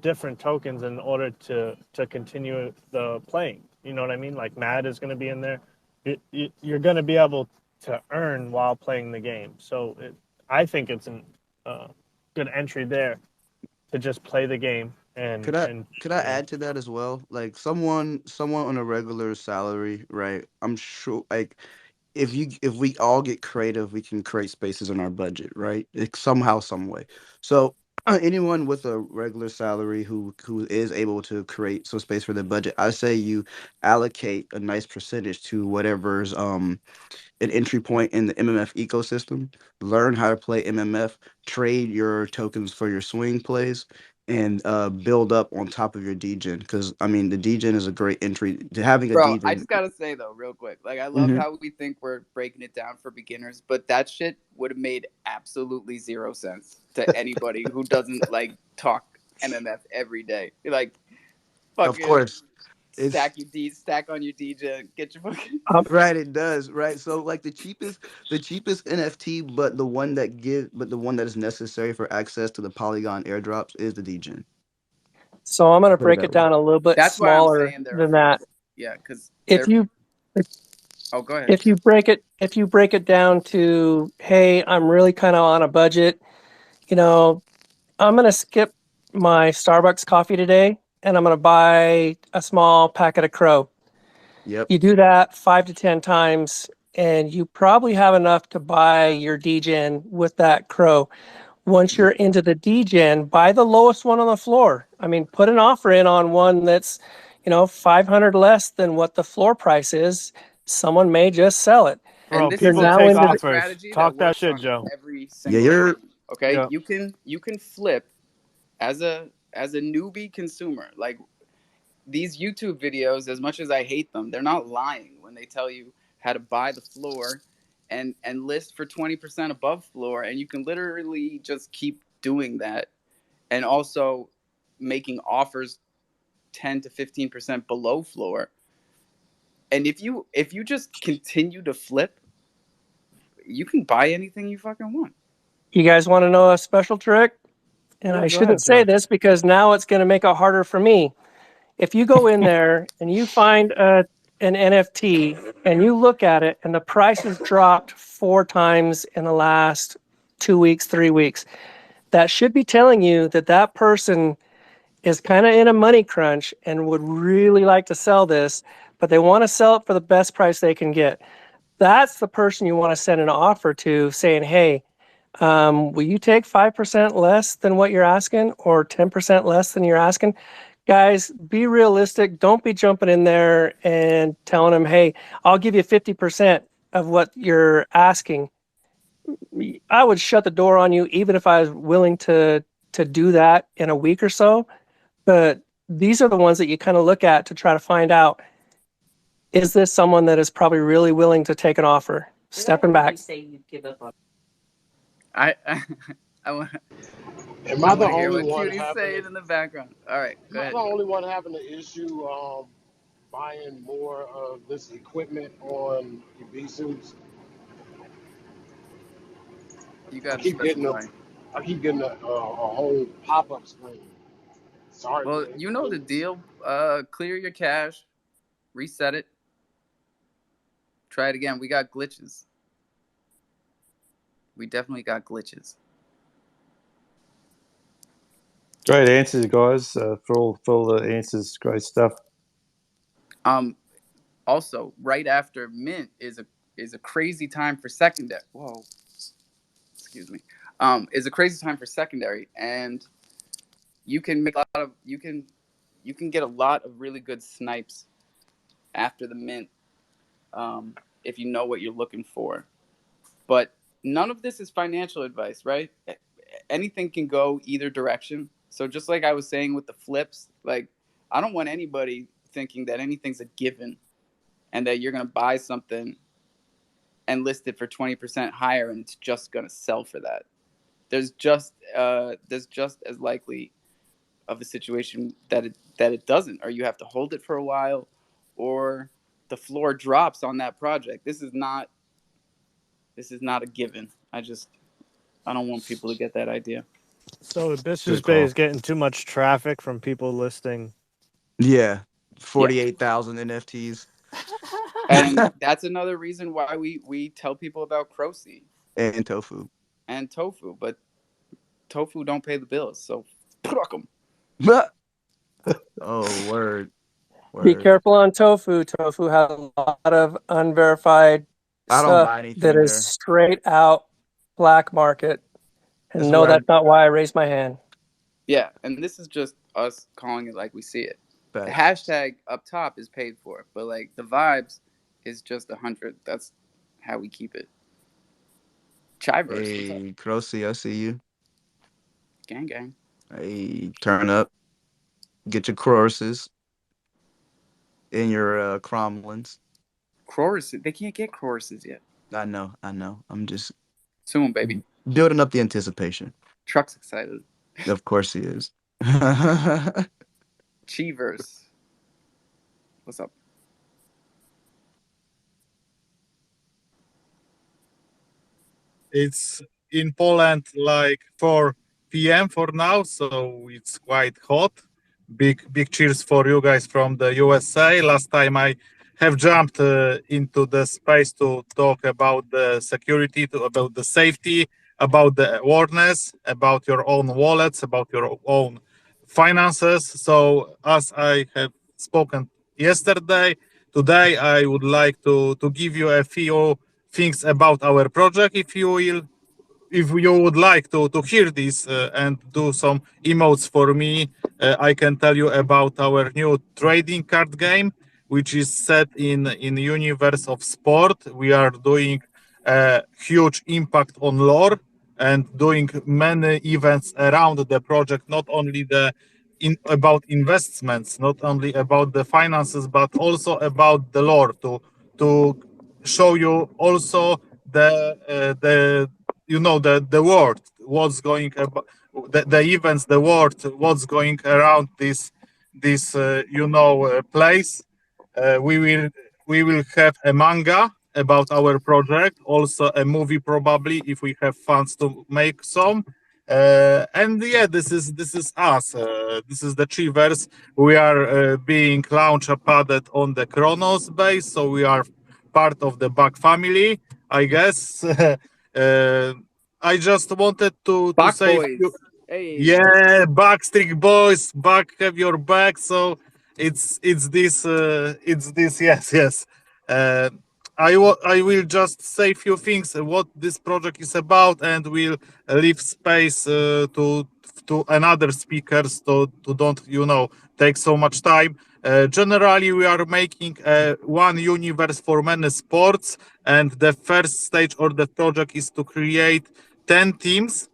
different tokens in order to continue the playing. You know what I mean? Like MAD is going to be in there. You're going to be able to earn while playing the game. So I think it's a good entry there to just play the game and Could I add to that as well? Like someone on a regular salary, right? I'm sure like if we all get creative, we can create spaces in our budget, right? Somehow, some way. So anyone with a regular salary who is able to create some space for their budget, I say you allocate a nice percentage to whatever's an entry point in the MMF ecosystem. Learn how to play MMF, trade your tokens for your swing plays, and build up on top of your degen. Because I mean, the degen is a great entry. Having a Bro, I degen. just gotta say though, real quick, like I love Mhm. how we think we're breaking it down for beginners, but that shit would have made absolutely zero sense to anybody who doesn't like talk MMF every day. Like, Of fucking course, it's stack on your DJ, get your fucking. right. It does right. So like the cheapest NFT, but the one that is necessary for access to the Polygon airdrops is the degen. So I'm going to Put it break that it way. down a little bit That's why I'm smaller saying they're than that. affordable. Yeah, because If they're. you Oh, go ahead. if you break it down to, hey, I'm really kind of on a budget, you know, I'm going to skip my Starbucks coffee today and I'm going to buy a small packet of Crow. Yep. You do that 5 to 10 times and you probably have enough to buy your degen with that Crow. Once you're into the degen, buy the lowest one on the floor. I mean, put an offer in on one that's, 500 less than what the floor price is. Someone may just sell it. And bro, this You're is people a now take this is into a the, offers. strategy that Talk that works shit, on Joe. every Yeah, single you're game. Okay, Yeah. you can flip as a newbie consumer. Like these YouTube videos, as much as I hate them, they're not lying when they tell you how to buy the floor and list for 20% above floor, and you can literally just keep doing that, and also making offers 10 to 15% below floor. And if you just continue to flip, you can buy anything you fucking want. you guys want to know a special trick? And Yeah, I go shouldn't ahead, say Joe. this because now it's going to make it harder for me. If you go in there and you find an NFT and you look at it and the price has dropped 4 times in the last 2 weeks, 3 weeks, that should be telling you that that person is kind of in a money crunch and would really like to sell this, but they want to sell it for the best price they can get. That's the person you want to send an offer to saying, hey, will you take 5% less than what you're asking or 10% less than you're asking? Guys, be realistic. Don't be jumping in there and telling them, hey, I'll give you 50% of what you're asking. I would shut the door on you even if I was willing to do that in a week or so. But these are the ones that you kind of look at to try to find out, is this someone that is probably really willing to take an offer? Stepping back. I want Am I the to hear only what one Cutie's having saying in the background. All right, am go I ahead. the only one having the issue buying more of this equipment on Ebisu's? You I got to keep getting a specify. I keep getting a whole pop-up screen. Sorry for Well, the you know the inconvenience. deal. Clear your cache, reset it, try it again. We got glitches. We definitely got glitches. Great answers, guys. For all the answers, great stuff. Also, right after mint is a crazy time for secondary. Whoa, excuse me. Is a crazy time for secondary, and you can make a lot of you can get a lot of really good snipes after the mint, if you know what you're looking for. But none of this is financial advice, right? Anything can go either direction. So just like I was saying with the flips, like I don't want anybody thinking that anything's a given and that you're going to buy something and list it for 20% higher and it's just going to sell for that. There's just as likely of a situation that it doesn't, or you have to hold it for a while, or the floor drops on that project. This is not a given. I don't want people to get that idea. So Abyssus Good Bay call. is getting too much traffic from people listing. Yeah, Yeah. 48,000 NFTs And that's another reason why we tell people about Croseed and tofu. and tofu, but tofu don't pay the bills, so fuck them. Oh, word. Be Word. careful on tofu. Tofu has a lot of unverified I don't stuff buy that anything is there. straight out black market. And That's no, where I that's not why I raised my hand. Yeah, and this is just us calling it like we see it. The facts. hashtag up top is paid for, but like the vibes is just 100. That's how we keep it. Chiverse, what's up? Hey, Crossy, I see you. Gang gang. Hey, turn up. Get your courses and your cromlins. Choruses. They can't get choruses yet. I know. I'm just Soon, baby. building up the anticipation. Truck's excited. Of course he is. Chiverse. What's up? It's in Poland like 4 p.m. for now, so it's quite hot. Big cheers for you guys from the USA. Last time I have jumped into the space to talk about the security, about the safety, about the awareness, about your own wallets, about your own finances. So as I have spoken yesterday, today I would like to give you a few things about our project. If you would like to hear this and do some emotes for me, I can tell you about our new trading card game, which is set in the universe of sport. We are doing a huge impact on lore and doing many events around the project, not only about investments, not only about the finances, but also about the lore to show you also the the world, what's going about the events, the world, what's going around this place. We will have a manga about our project, also a movie probably if we have funds to make some. And yeah, this is us. This is the Chivers. We are being launch padded on the Chronos base, so we are part of the Bug family, I guess. I just wanted to Bach say, boys. Hey. yeah, Backstreet Boys, back have your back. So it's this yes. Uh, I will just say a few things what this project is about, and will leave space to another speakers to don't take so much time. Generally, we are making one universe for many sports, and the first stage of the project is to create 10 teams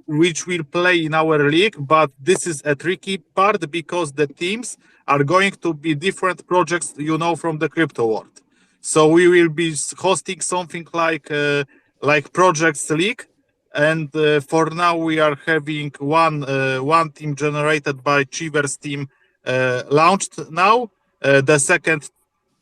which will play in our league. But this is a tricky part because the teams are going to be different projects, from the crypto world. So we will be hosting something like Projects League, and for now we are having one team generated by Chiver's team launched now. The second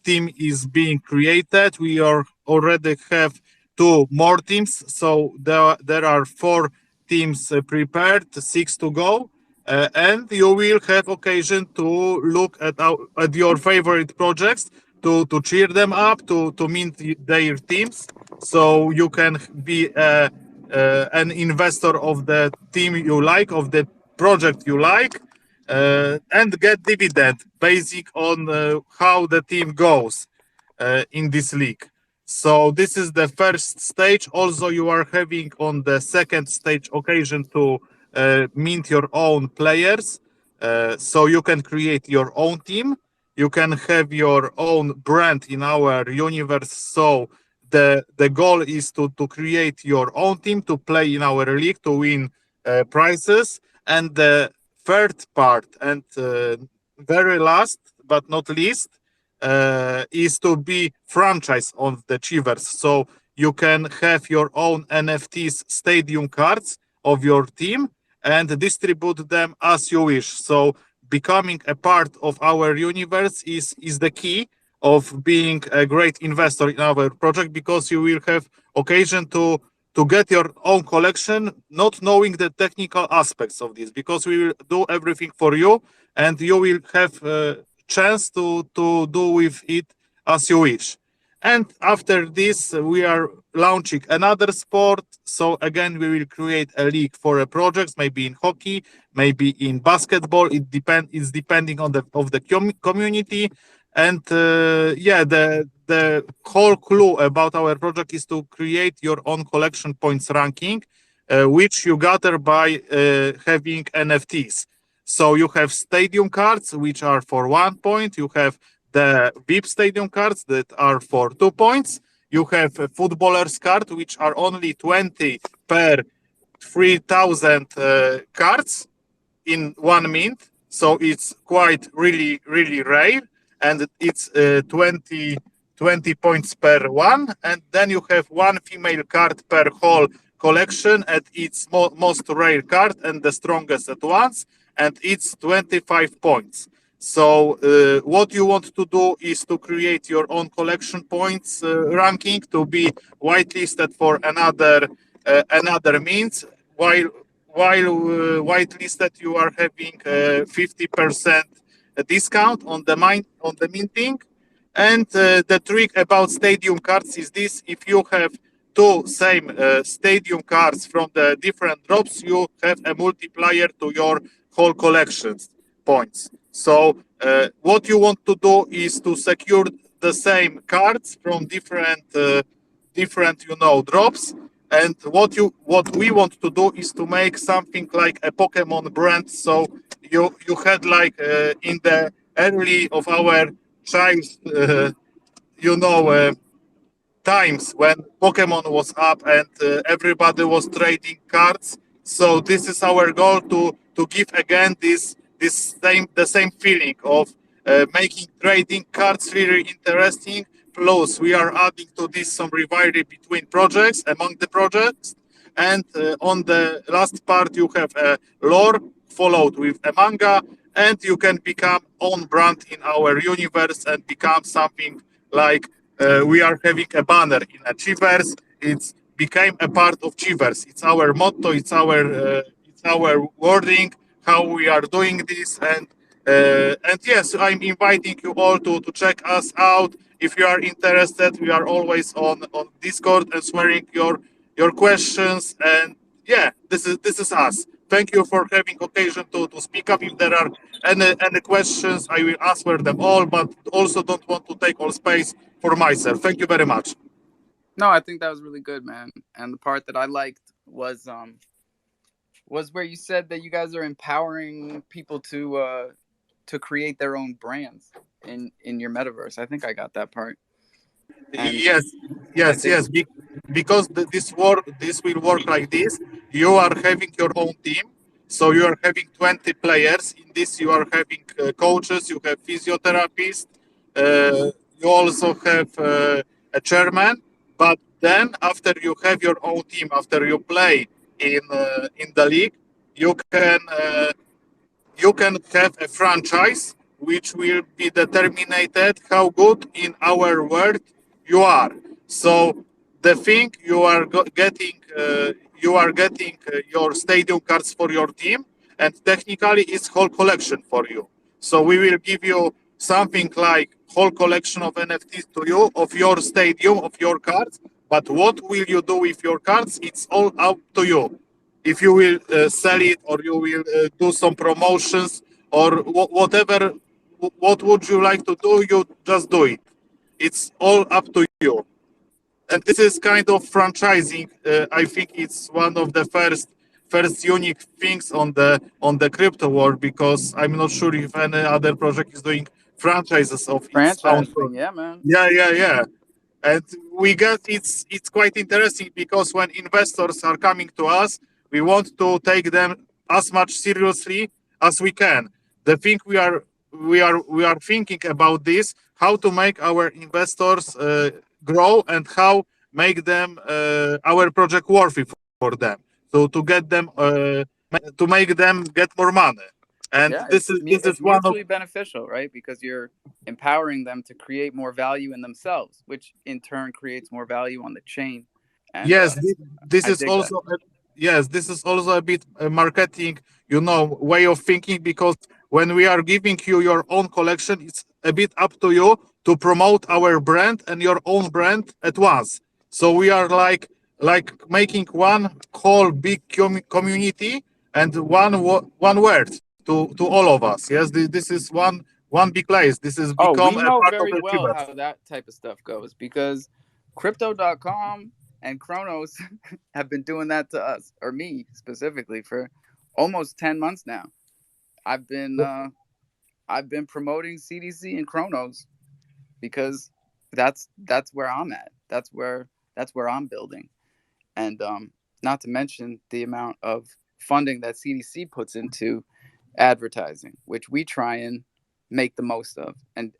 team is being created. We already have two more teams, so there are four teams prepared, 6 to go. And you will have occasion to look at your favorite projects, to cheer them up, to mint their teams, so you can be an investor of the team you like, of the project you like, and get dividend basic on how the team goes in this league. So this is the first stage. Also, you are having on the second stage occasion to mint your own players. So you can create your own team. You can have your own brand in our universe. So the goal is to create your own team, to play in our league, to win prizes. And the third part, and very last but not least, is to be franchise on the Chivers. So you can have your own NFTs, stadium cards of your team, and distribute them as you wish. So becoming a part of our universe is the key of being a great investor in our project, because you will have occasion to get your own collection, not knowing the technical aspects of this, because we will do everything for you, and you will have a chance to do with it as you wish. And after this, we are launching another sport. So again, we will create a league for a project, maybe in hockey, maybe in basketball. It's depending on the community. And the whole clue about our project is to create your own collection points ranking, which you gather by having NFTs. So you have stadium cards, which are for 1 point. You have the VIP stadium cards that are for 2 points. You have a footballer's card, which are only 20 per 3,000 cards in 1 mint. So it's quite really rare. And it's 20 points per one. And then you have one female card per whole collection at its most rare card and the strongest at once. And it's 25 points. So what you want to do is to create your own collection points ranking to be whitelisted for another means. While whitelisted, you are having 50% discount on the minting. And the trick about stadium cards is this: if you have two same stadium cards from the different drops, you have a multiplier to your whole collection points. So what you want to do is to secure the same cards from different drops. And what we want to do is to make something like a Pokemon brand. So you had like in the early of our child times when Pokemon was up and everybody was trading cards. So this is our goal to give again the same feeling of making trading cards really interesting. Plus, we are adding to this some rivalry between projects, among the projects. And on the last part, you have a lore followed with a manga, and you can become own brand in our universe and become something like we are having a banner in Achievers. It's became a part of Achievers. It's our motto. It's our wording. How we are doing this, and yes, I'm inviting you all to check us out. If you are interested, we are always on Discord answering your questions. And yeah, this is us. Thank you for having occasion to speak up. If there are any questions, I will answer them all, but also don't want to take all space for myself. Thank you very much. No, I think that was really good, man. And the part that I liked was where you said that you guys are empowering people to create their own brands in your metaverse. I think I got that part. And Yes. Because this will work like this. You are having your own team, so you are having 20 players. In this, you are having coaches. You have physiotherapists. You also have a chairman. But then, after you have your own team, after you play in the league, you can. You can have a franchise which will be determined how good in our world you are. So the thing you are getting your stadium cards for your team, and technically it's whole collection for you. So we will give you something like whole collection of NFTs to you of your stadium of your cards. But what will you do with your cards? It's all up to you. If you will sell it, or you will do some promotions, or whatever, what would you like to do, you just do it. It's all up to you. And this is kind of franchising. I think it's one of the first unique things on the crypto world, because I'm not sure if any other project is doing franchises of its own. franchising, yeah, man. Yeah. And we get it's quite interesting, because when investors are coming to us, we want to take them as much seriously as we can. The thing we are thinking about this, how to make our investors grow, and how make them our project worthy for them. So to get them to make them get more money. And Yeah, this is it's one of. mutually beneficial, right? Because you're empowering them to create more value in themselves, which in turn creates more value on the chain. And Yes, this I is dig that. also this is also a bit marketing, way of thinking, because when we are giving you your own collection, it's a bit up to you to promote our brand and your own brand at once. So we are like making one whole big community, and one word to all of us. Yes, this is one big place. This is Oh, become we a know part of very the well Tibet. how that type of stuff goes because crypto.com and Chronos have been doing that to us, or me specifically, for almost 10 months now. I've been promoting CDC and Chronos because that's where I'm at. That's where I'm building. And not to mention the amount of funding that CDC puts into advertising, which we try and make the most of and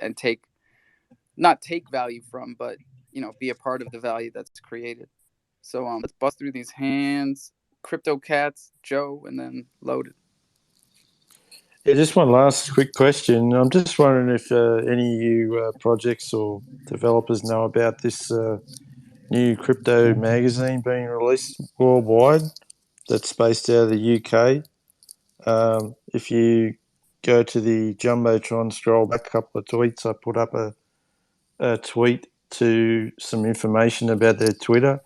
not take value from, but be a part of the value that's created. So let's bust through these hands. Crypto Cats, Joe, and then Loaded. Yeah, just one last quick question. I'm just wondering if any of you projects or developers know about this new crypto magazine being released worldwide that's based out of the UK. If you go to the Jumbotron, scroll back a couple of tweets, I put up a tweet to some information about their Twitter.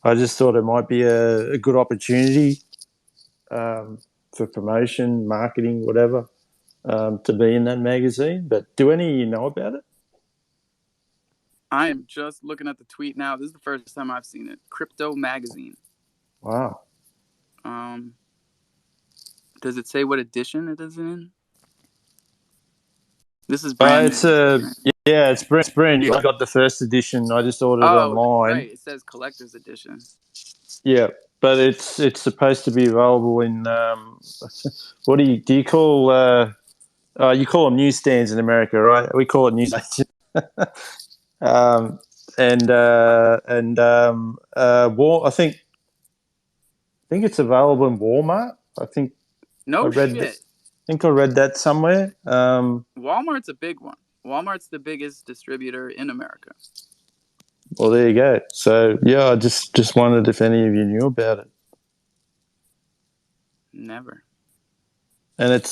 I just thought it might be a good opportunity for promotion, marketing, whatever, to be in that magazine. But do any of you know about it? I am just looking at the tweet now. This is the first time I've seen it. Crypto Magazine. Wow. Does it say what edition it is in? This is brand It's new. it's brand new. I got the first edition. I just ordered it online. Right. It says collector's edition. Yeah, but it's supposed to be available in what do you call you call them newsstands in America, right? We call it newsstands. I think it's available in Walmart. I think No I read shit. I read that somewhere. Walmart's a big one. Walmart's the biggest distributor in America. Well, there you go. So yeah, I just wondered if any of you knew about it. Never. And it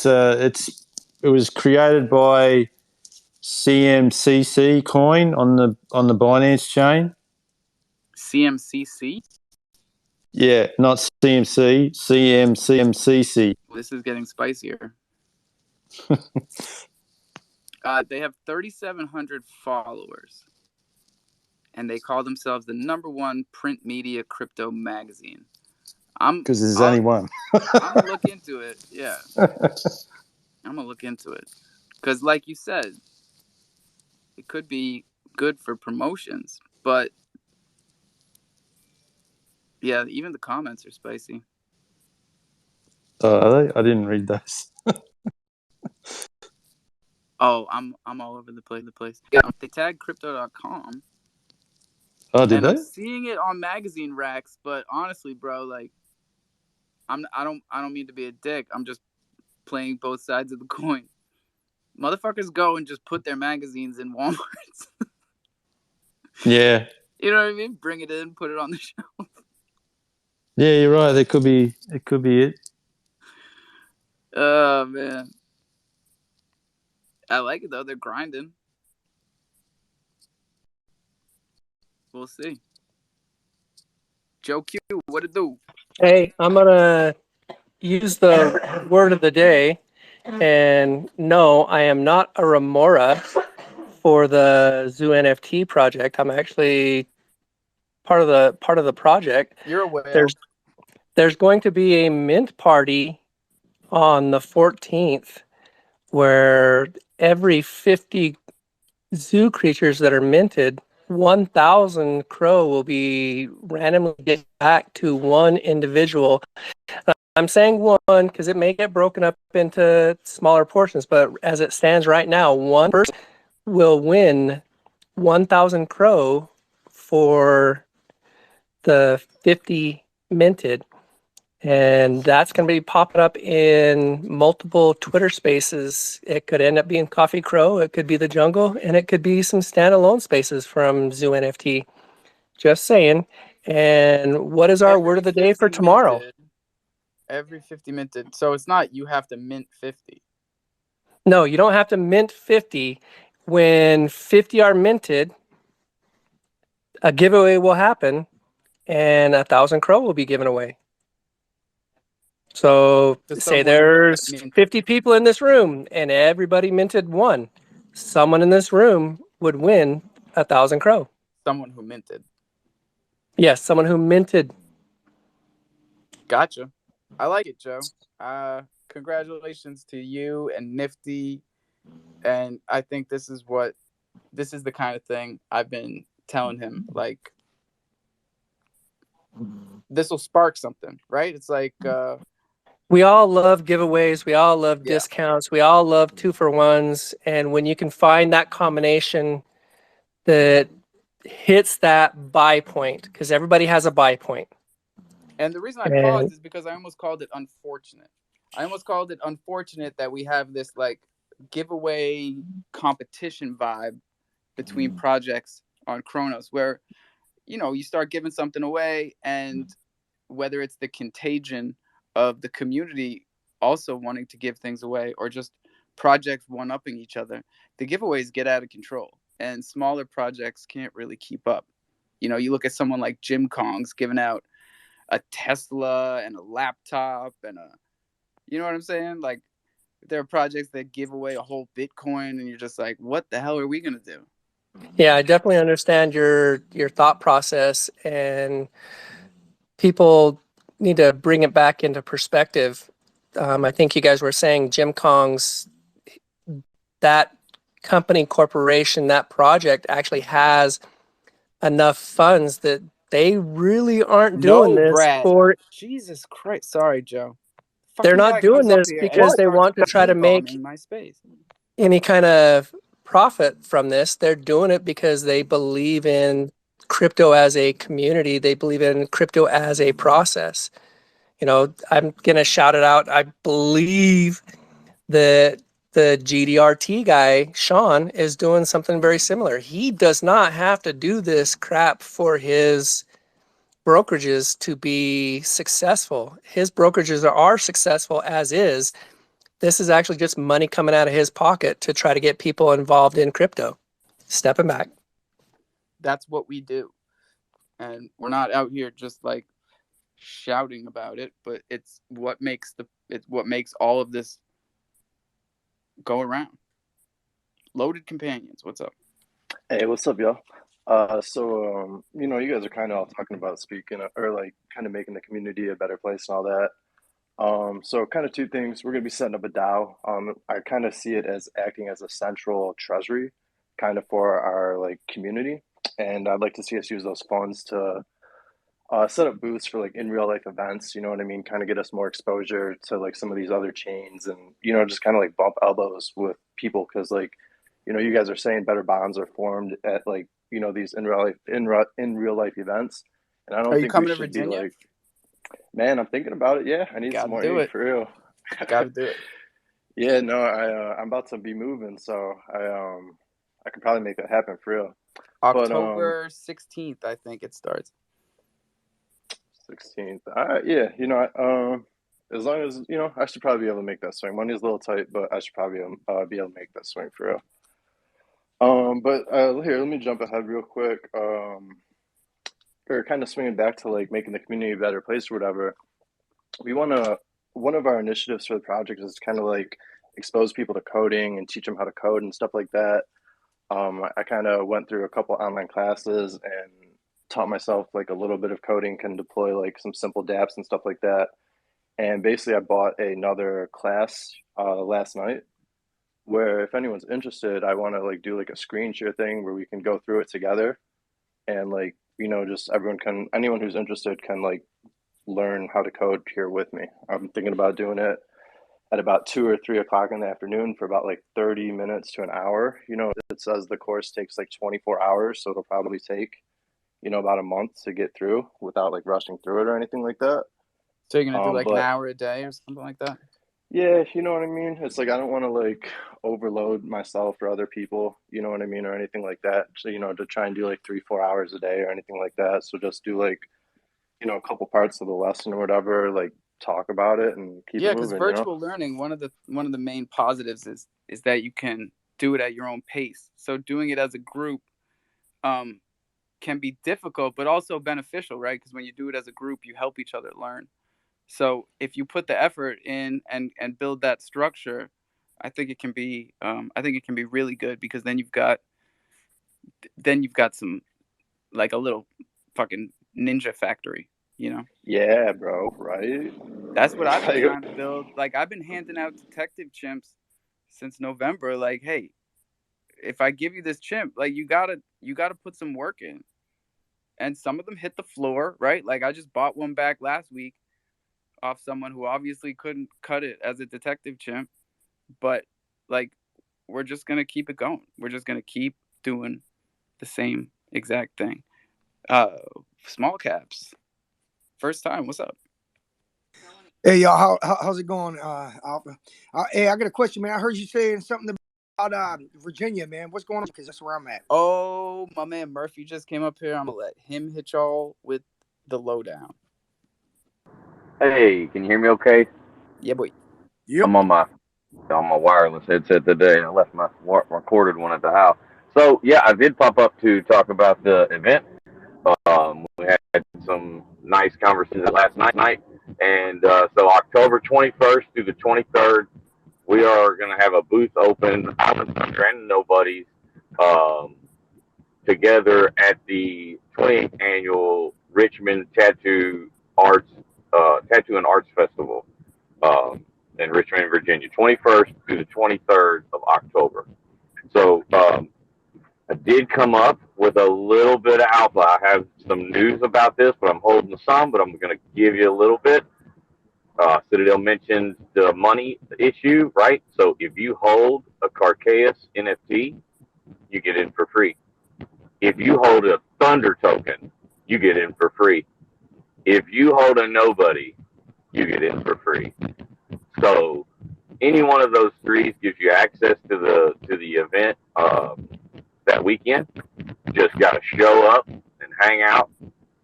was created by CMCC Coin on the Binance chain. CMCC? Yeah, not CMC, CMCC. This is getting spicier. They have 3,700 followers. and they call themselves the #1 print media crypto magazine. I'm Because there's only one. I'm gonna look into it. Yeah, I'm gonna look into it because, like you said, it could be good for promotions. But yeah, even the comments are spicy. Oh, are they? I didn't read those. Oh, I'm all over the place. Yeah, they tagged crypto.com. Oh, did And I'm they? seeing it on magazine racks, but honestly, bro, like I don't mean to be a dick. I'm just playing both sides of the coin. Motherfuckers go and just put their magazines in Walmarts. Yeah. You know what I mean? Bring it in, put it on the shelf. Yeah, you're right. It could be it. Oh man. I like it though. They're grinding. We'll see. Joe Q, what it do? Hey, I'm gonna use the word of the day, and no, I am not a remora for the Zoo NFT project. I'm actually part of the project. You're a whale. There's going to be a mint party on the 14th where every 50 zoo creatures that are minted, 1,000 crow will be randomly given back to one individual. I'm saying one because it may get broken up into smaller portions, but as it stands right now, one person will win 1,000 crow for the 50 minted. And that's going to be popping up in multiple Twitter spaces. It could end up being Coffee Crow, it could be the Jungle, and it could be some standalone spaces from Zoo NFT. Just saying. And what is our word of the day for tomorrow? Every 50 minted. So it's not you have to mint 50. No, you don't have to mint 50. When 50 are minted, a giveaway will happen and 1,000 crow will be given away. So say there's 50 people in this room and everybody minted one. Someone in this room would win 1,000 crow. Someone who minted. Yes, someone who minted. Gotcha. I like it, Joe. Congratulations to you and Nifty. And I think this is the kind of thing I've been telling him. Like, this will spark something, right? It's like we all love giveaways. We all love discounts. We all love 2-for-1s. And when you can find that combination that hits that buy point, because everybody has a buy point. And the reason I paused is because I almost called it unfortunate. I almost called it unfortunate that we have this like giveaway competition vibe between projects on Chronos where, you know, you start giving something away and whether it's the contagion of the community also wanting to give things away or just projects one-upping each other, the giveaways get out of control and smaller projects can't really keep up. You know, you look at someone like Jim Kong's giving out a Tesla and a laptop and you know what I'm saying? Like there are projects that give away a whole Bitcoin and you're just like, what the hell are we going to do? Yeah, I definitely understand your thought process, and people need to bring it back into perspective. I think you guys were saying Jim Kong's, that company, corporation, that project actually has enough funds that they really aren't doing this Brad. for. Jesus Christ. Sorry, Joe. They're not guy doing comes up this here because and they starts want to try to make P-bombing my space. any kind of profit from this. They're doing it because they believe in crypto as a community. They believe in crypto as a process. You know, I'm going to shout it out. I believe that the GDRT guy, Sean, is doing something very similar. He does not have to do this crap for his brokerages to be successful. His brokerages are successful as is. This is actually just money coming out of his pocket to try to get people involved in crypto. Stepping back. That's what we do. And we're not out here just like shouting about it, but it's what makes all of this go around. Loaded Companions, what's up? Hey, what's up, y'all? You guys are kind of all talking about speaking or like kind of making the community a better place and all that. So kind of two things. We're going to be setting up a DAO. I kind of see it as acting as a central treasury kind of for our like community. And I'd like to see us use those funds to set up booths for like in real life events, you know what I mean? Kind of get us more exposure to like some of these other chains and, just kind of like bump elbows with people. Cause like, you guys are saying better bonds are formed at like, these in real life events. And I Are don't you think we coming to should be Virginia? like, man, I'm thinking about it. Yeah. I need some Gotta more do ink it. for real. Gotta do it. Yeah, no, I'm about to be moving. So I could probably make that happen for real. But, October 16th, I think it starts. 16th. Yeah, as long as, I should probably be able to make that swing. Money's a little tight, but I should probably be able to make that swing for real. But here, let me jump ahead real quick. Or kind of swinging back to like making the community a better place or whatever. One of our initiatives for the project is kind of like expose people to coding and teach them how to code and stuff like that. I kind of went through a couple online classes and taught myself like a little bit of coding, can deploy like some simple dApps and stuff like that. And basically, I bought another class last night where if anyone's interested, I want to like do like a screen share thing where we can go through it together and like, just anyone who's interested can like learn how to code here with me. I'm thinking about doing it at about 2 or 3 o'clock in the afternoon for about like 30 minutes to an hour. It says the course takes like 24 hours, so it'll probably take, about a month to get through without like rushing through it or anything like that. So you're gonna do like an But hour a day or something like that? yeah, you know what I mean? It's like I don't want to like overload myself or other people, you know what I mean, or anything like that. So, to try and do like 3, 4 hours a day or anything like that. So just do like, a couple parts of the lesson or whatever, like talk about it and keep Yeah, it because moving, virtual learning, one of the main positives is that you can do it at your own pace. So doing it as a group can be difficult, but also beneficial, right? Because when you do it as a group, you help each other learn. So if you put the effort in and build that structure, I think it can be really good, because then you've got some like a little fucking ninja factory, Yeah, bro, right? That's what I've been trying to build. Like, I've been handing out detective chimps since November. Like, hey, if I give you this chimp, like you gotta put some work in. And some of them hit the floor, right? Like, I just bought one back last week off someone who obviously couldn't cut it as a detective chimp. But like, we're just gonna keep it going. We're just gonna keep doing the same exact thing. Small caps. First time. What's up? Hey y'all, how's it going? Hey, I got a question, man. I heard you saying something about Virginia, man. What's going on? Because that's where I'm at. Oh, my man Murphy just came up here. I'm gonna let him hit y'all with the lowdown. Hey, can you hear me okay? Yeah, boy. Yep. I'm on my wireless headset today. I left my recorded one at the house. So yeah, I did pop up to talk about the event. We had some nice conversations last night, and so October 21st through the 23rd, we are going to have a booth open out of Grand Nobody's together at the 20th annual Richmond Tattoo and Arts Festival in Richmond, Virginia, 21st through the 23rd of October. So I did come up with a little bit of alpha. I have some news about this, but I'm holding some, but I'm going to give you a little bit. Citadel mentioned the money issue, right? So if you hold a Carcaeus NFT, you get in for free. If you hold a Thunder token, you get in for free. If you hold a Nobody, you get in for free. So any one of those three gives you access to the event that weekend. Just got to show up and hang out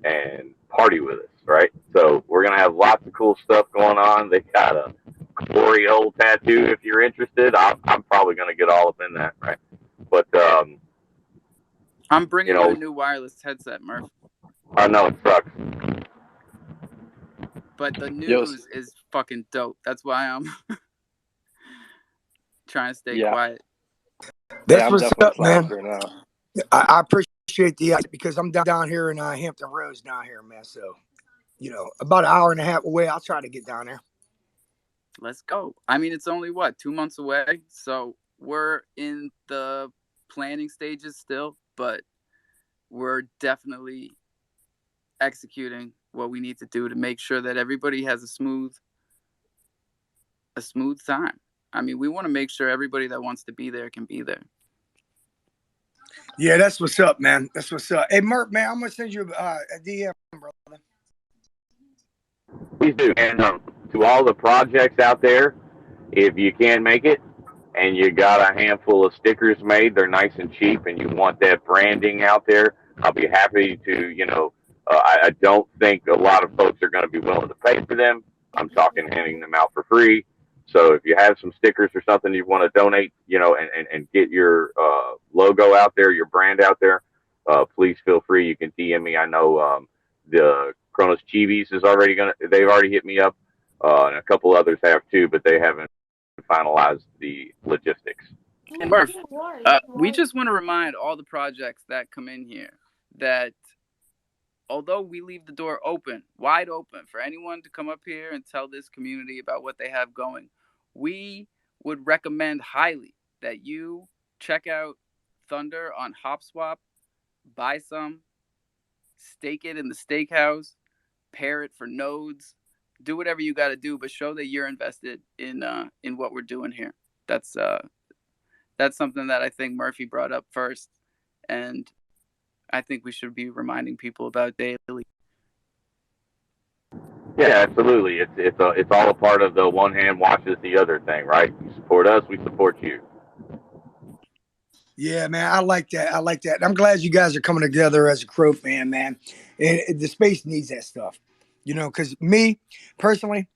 and party with us, right? So we're going to have lots of cool stuff going on. They got a Corey Hole tattoo if you're interested. I'm probably going to get all up in that, right? But I'm bringing you a new wireless headset, Murph. I know it sucks. But the news is fucking dope. That's why I'm trying to stay quiet. That's what's up, man. I appreciate appreciate the because I'm down here in Hampton Roads down here, man. So, about an hour and a half away. I'll try to get down there. Let's go. I mean, it's only 2 months away, so we're in the planning stages still, but we're definitely executing what we need to do to make sure that everybody has a smooth time. I mean, we want to make sure everybody that wants to be there can be there. Yeah, that's what's up, man. That's what's up. Hey, Mert, man, I'm gonna send you a DM, brother. Please do. And to all the projects out there, if you can't make it and you got a handful of stickers made, they're nice and cheap, and you want that branding out there, I'll be happy to, I don't think a lot of folks are going to be willing to pay for them. I'm talking handing them out for free. So if you have some stickers or something you want to donate, and get your logo out there, your brand out there, please feel free. You can DM me. I know the Kronos Chivis is they've already hit me up, and a couple others have too, but they haven't finalized the logistics. And Murph, we just want to remind all the projects that come in here that although we leave the door wide open for anyone to come up here and tell this community about what they have going, we would recommend highly that you check out Thunder on HopSwap, buy some, stake it in the steakhouse, pair it for nodes, do whatever you got to do, but show that you're invested in what we're doing here. That's something that I think Murphy brought up first, and I think we should be reminding people about daily. Yeah, absolutely. It's all a part of the one hand washes the other thing, right? You support us, we support you. Yeah, man, I like that. I like that. I'm glad you guys are coming together as a Cro fan, man. And the space needs that stuff, because me personally,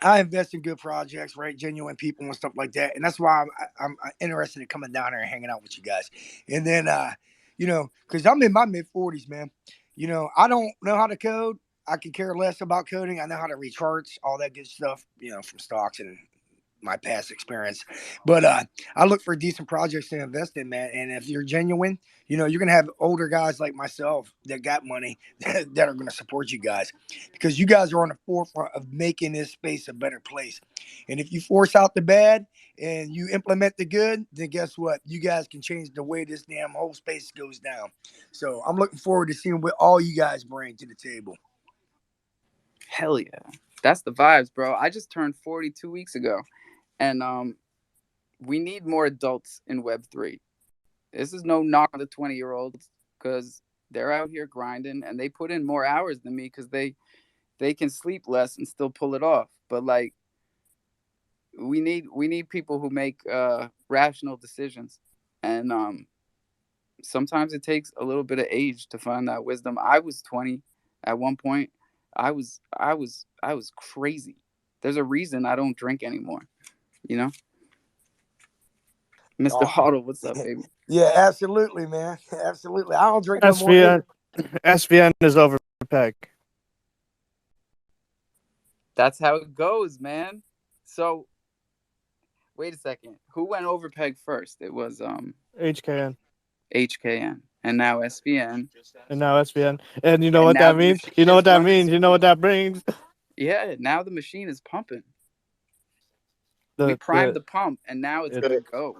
I invest in good projects, right? Genuine people and stuff like that. And that's why I'm interested in coming down there and hanging out with you guys. And then, because I'm in my mid-40s, man. I don't know how to code. I can care less about coding. I know how to read charts, all that good stuff, from stocks and my past experience. But I look for decent projects to invest in, man. And if you're genuine, you're going to have older guys like myself that got money that are going to support you guys, because you guys are on the forefront of making this space a better place. And if you force out the bad and you implement the good, then guess what? You guys can change the way this damn whole space goes down. So I'm looking forward to seeing what all you guys bring to the table. Hell yeah. That's the vibes, bro. I just turned 40 2 weeks ago. And we need more adults in Web3. This is no knock on the 20-year-olds, because they're out here grinding and they put in more hours than me because they can sleep less and still pull it off. But like, we need people who make rational decisions, and sometimes it takes a little bit of age to find that wisdom. I was 20 at one point. I was crazy. There's a reason I don't drink anymore. Mr. Huddle, what's up, baby? Yeah, absolutely, man. Absolutely. I don't drink no more. SVN is over peg. That's how it goes, man. So, wait a second. Who went over peg first? It was HKN. HKN. And now SVN. And you know what that means? You know what that means? You know what that brings? Yeah, now the machine is pumping. We primed the pump, and now it's gonna go.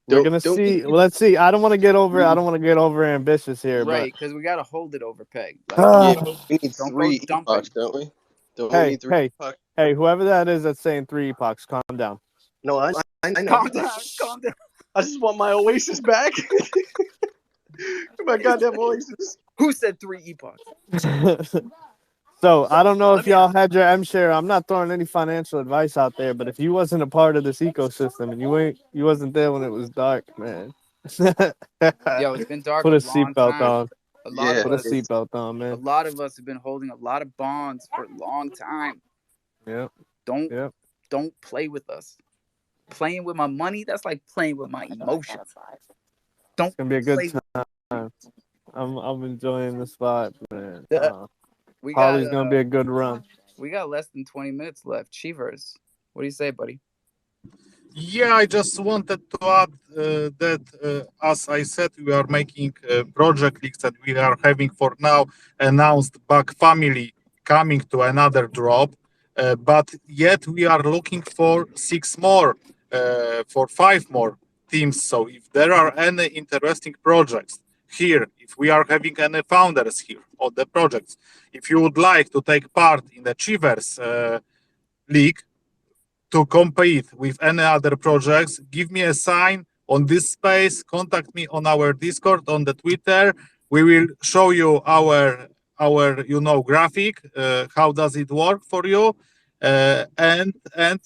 We're gonna see. Well, let's see. I don't want to get over ambitious here, right? Because we gotta hold it over peg. We need 3 epochs, don't we? Don't we need 3 epochs? Hey, whoever that is that's saying 3 epochs, calm down. No, I know. Calm down. I just want my Oasis back. My goddamn Oasis. Who said 3 epochs? So I don't know if y'all had your M share. I'm not throwing any financial advice out there, but if you wasn't a part of this ecosystem and you wasn't there when it was dark, man. Yo, it's been dark. Put a seatbelt on. Put a seatbelt on, man. A lot of us have been holding a lot of bonds for a long time. Yeah. Don't play with us. Playing with my money, that's like playing with my emotions. It's gonna be a good time. I'm enjoying the spot, man. Holly's gonna be a good run. We got less than 20 minutes left. Cheevers, what do you say, buddy? Yeah, I just wanted to add that as I said, we are making project leaks that we are having for now announced back family coming to another drop. But yet we are looking for 6 more, for 5 more teams. So if there are any interesting projects here, if we are having any founders here on the projects, if you would like to take part in the Achievers League to compete with any other projects, give me a sign on this space, contact me on our Discord, on the Twitter. We will show you our graphic, how does it work for you. And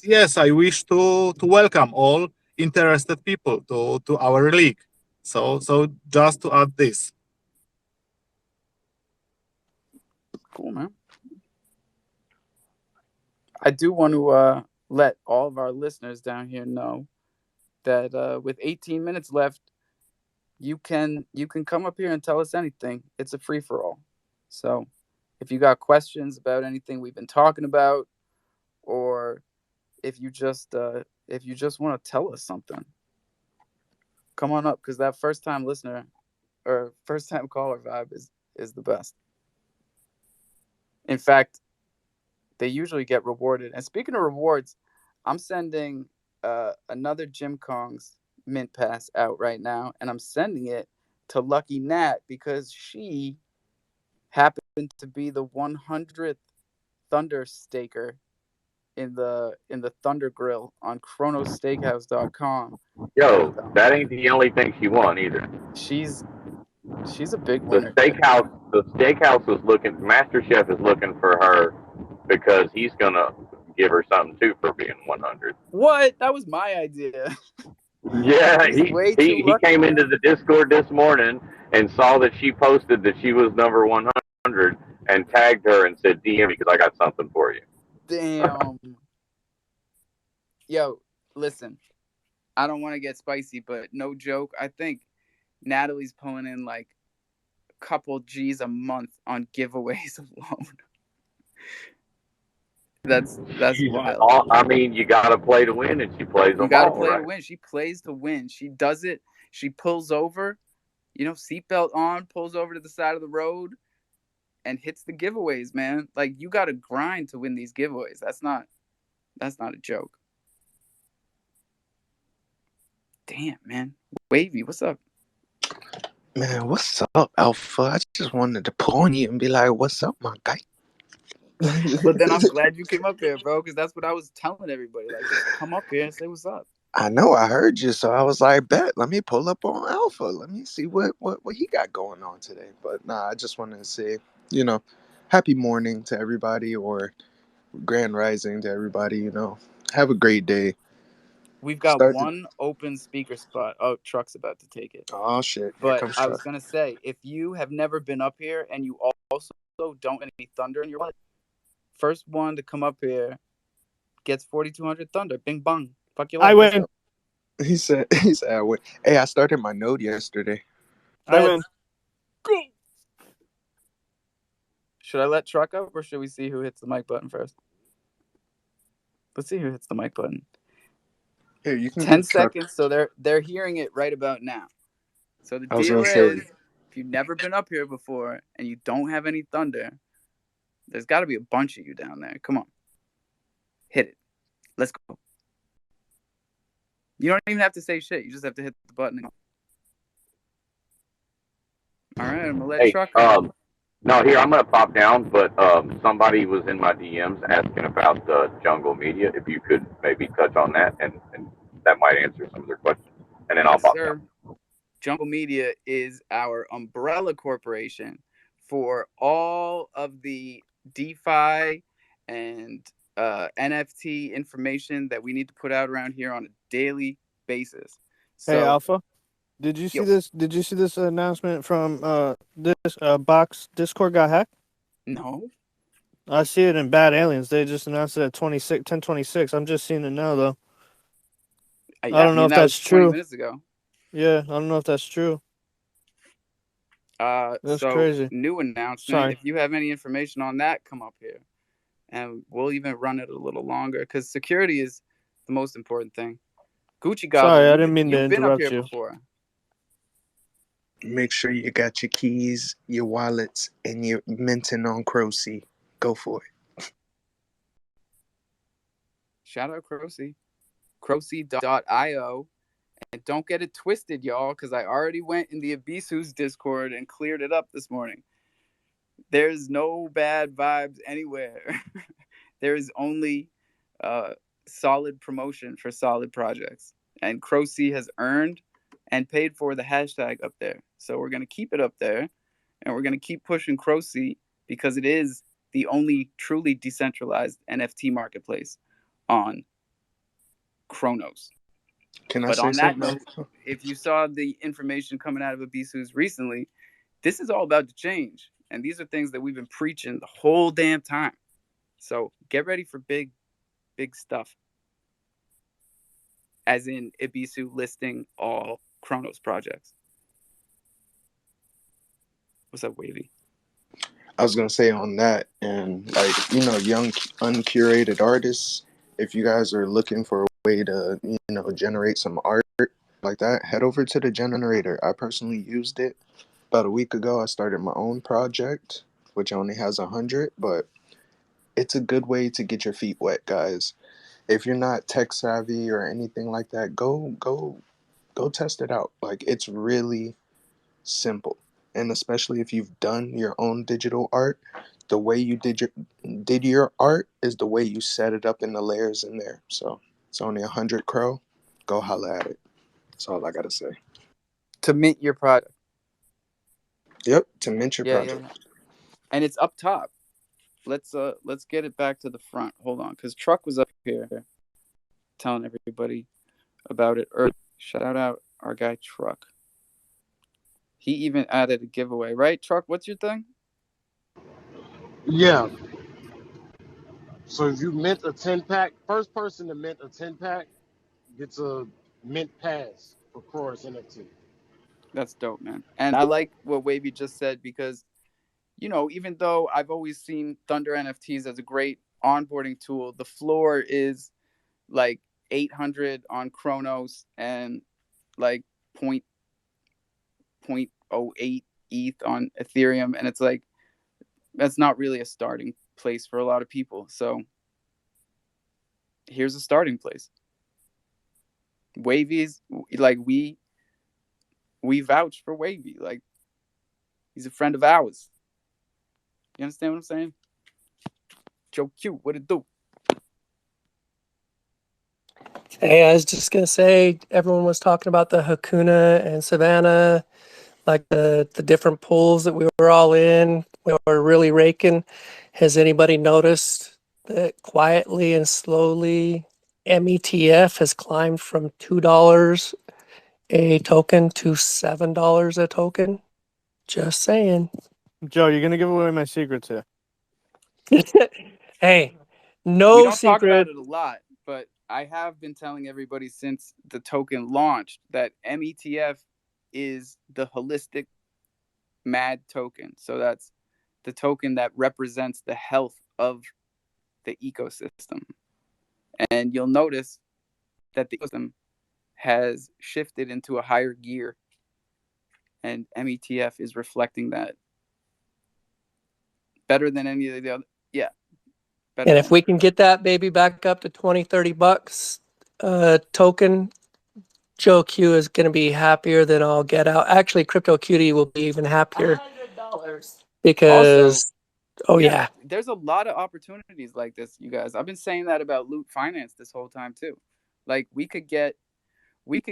yes, I wish to welcome all interested people to our league. So just to add this. Cool, man. I do want to let all of our listeners down here know that with 18 minutes left, you can come up here and tell us anything. It's a free for all. So if you got questions about anything we've been talking about, or if you just want to tell us something, come on up, because that first time listener or first time caller vibe is the best. In fact, they usually get rewarded. And speaking of rewards, I'm sending another Jim Kong's Mint Pass out right now, and I'm sending it to Lucky Nat because she happened to be the 100th Thunder Staker in the Thunder Grill on chronosteakhouse.com. Yo, that ain't the only thing she won either. She's a big The winner. steakhouse is looking. Master Chef is looking for her because he's gonna give her something too for being 100. What? That was my idea. Yeah, He's way too he lucky, came man. into the Discord this morning and saw that she posted that she was number 100 and tagged her and said, DM me because I got something for you. Damn. Yo, listen, I don't want to get spicy, but no joke, I think Natalie's pulling in like a couple G's a month on giveaways alone. That's wild. I mean, you got to play to win, and she plays them You got to all, play right? to win. She plays to win. She does it. She pulls over, seatbelt on, pulls over to the side of the road, and hits the giveaways, man. Like, you got to grind to win these giveaways. That's not a joke. Damn, man. Wavy, what's up? Man, what's up, Alpha? I just wanted to pull on you and be like, what's up, my guy? But then I'm glad you came up here, bro, because that's what I was telling everybody. Like, just come up here and say what's up. I know, I heard you, so I was like, bet, let me pull up on Alpha. Let me see what he got going on today. But nah, I just wanted to say, happy morning to everybody, or grand rising to everybody, Have a great day. We've got one open speaker spot. Oh, Truck's about to take it. Oh, shit. But I was going to say, if you have never been up here and you also don't have any thunder in your wallet, first one to come up here gets 4,200 thunder. Bing bong. Fuck your life. I win. He said, I win. Hey, I started my node yesterday. I win. Go. Should I let Truck up, or should we see who hits the mic button first? Let's see who hits the mic button. Here, you can 10 seconds, so they're hearing it right about now. So the deal is, if you've never been up here before and you don't have any thunder, there's got to be a bunch of you down there. Come on. Hit it. Let's go. You don't even have to say shit. You just have to hit the button. All right, I'm going to let Truck up. No, here, I'm going to pop down, but somebody was in my DMs asking about Jungle Media. If you could maybe touch on that, and that might answer some of their questions. And then I'll pop down. Jungle Media is our umbrella corporation for all of the DeFi and NFT information that we need to put out around here on a daily basis. So, hey, Alpha, did you see this? Did you see this announcement from this box Discord got hacked? No. I see it in Bad Aliens. They just announced it at 10:26. I'm just seeing it now, though. I don't know if that's true. 20 minutes ago. Yeah, I don't know if that's true. That's crazy. New announcement. Sorry. If you have any information on that, come up here. And we'll even run it a little longer, because security is the most important thing. Gucci Goblin. Sorry, I didn't mean to You've been up interrupt here you. before. Make sure you got your keys, your wallets, and your minting on Crocy. Go for it. Shout out Crocy. Crocy.io. And don't get it twisted, y'all, because I already went in the Abisu's Discord and cleared it up this morning. There's no bad vibes anywhere. There is only solid promotion for solid projects. And Crocy has earned and paid for the hashtag up there. So we're going to keep it up there. And we're going to keep pushing Crocy because it is the only truly decentralized NFT marketplace on Chronos. Can I But say on that something? note, if you saw the information coming out of Abisu's recently, this is all about to change. And these are things that we've been preaching the whole damn time. So get ready for big, big stuff. As in Ibisu listing all Chronos projects. What's up, Wavy? I was gonna say on that, and like young uncurated artists, if you guys are looking for a way to generate some art like that, head over to the generator. I personally used it about a week ago. I started my own project, which only has 100, but it's a good way to get your feet wet, guys. If you're not tech savvy or anything like that, go test it out. Like, it's really simple. And especially if you've done your own digital art, the way you did your art is the way you set it up in the layers in there. So it's only 100 Cro. Go holla at it. That's all I gotta say. To mint your project. Yep, to mint your Yeah. project. And it's up top. Let's get it back to the front. Hold on, because Truck was up here telling everybody about it early. Shout out our guy Truck. He even added a giveaway, right? Truck, what's your thing? Yeah. So if you mint a 10-pack, first person to mint a 10-pack gets a mint pass for Chorus NFT. That's dope, man. And I like what Wavy just said because, even though I've always seen Thunder NFTs as a great onboarding tool, the floor is like 800 on Chronos and like 0.08 ETH on Ethereum. And it's like, that's not really a starting place for a lot of people. So here's a starting place. Wavy's like we vouch for Wavy. Like, he's a friend of ours. You understand what I'm saying? Joe Q, what it do? Hey, I was just gonna say, everyone was talking about the Hakuna and Savannah, like the different pools that we were all in. We were really raking. Has anybody noticed that quietly and slowly METF has climbed from $2 a token to $7 a token? Just saying. Joe, you're gonna give away my secrets here. Hey, We no don't talk about secret. it a lot, but I have been telling everybody since the token launched that METF is the holistic MAD token. So that's the token that represents the health of the ecosystem. And you'll notice that the ecosystem has shifted into a higher gear, and METF is reflecting that better than any of the other. Yeah. And if we can get that baby back up to 20, 30 bucks token, Joe Q is going to be happier than I'll get out. Actually, Crypto Cutie will be even happier because, yeah. There's a lot of opportunities like this, you guys. I've been saying that about Loot Finance this whole time too. Like, we could get Loot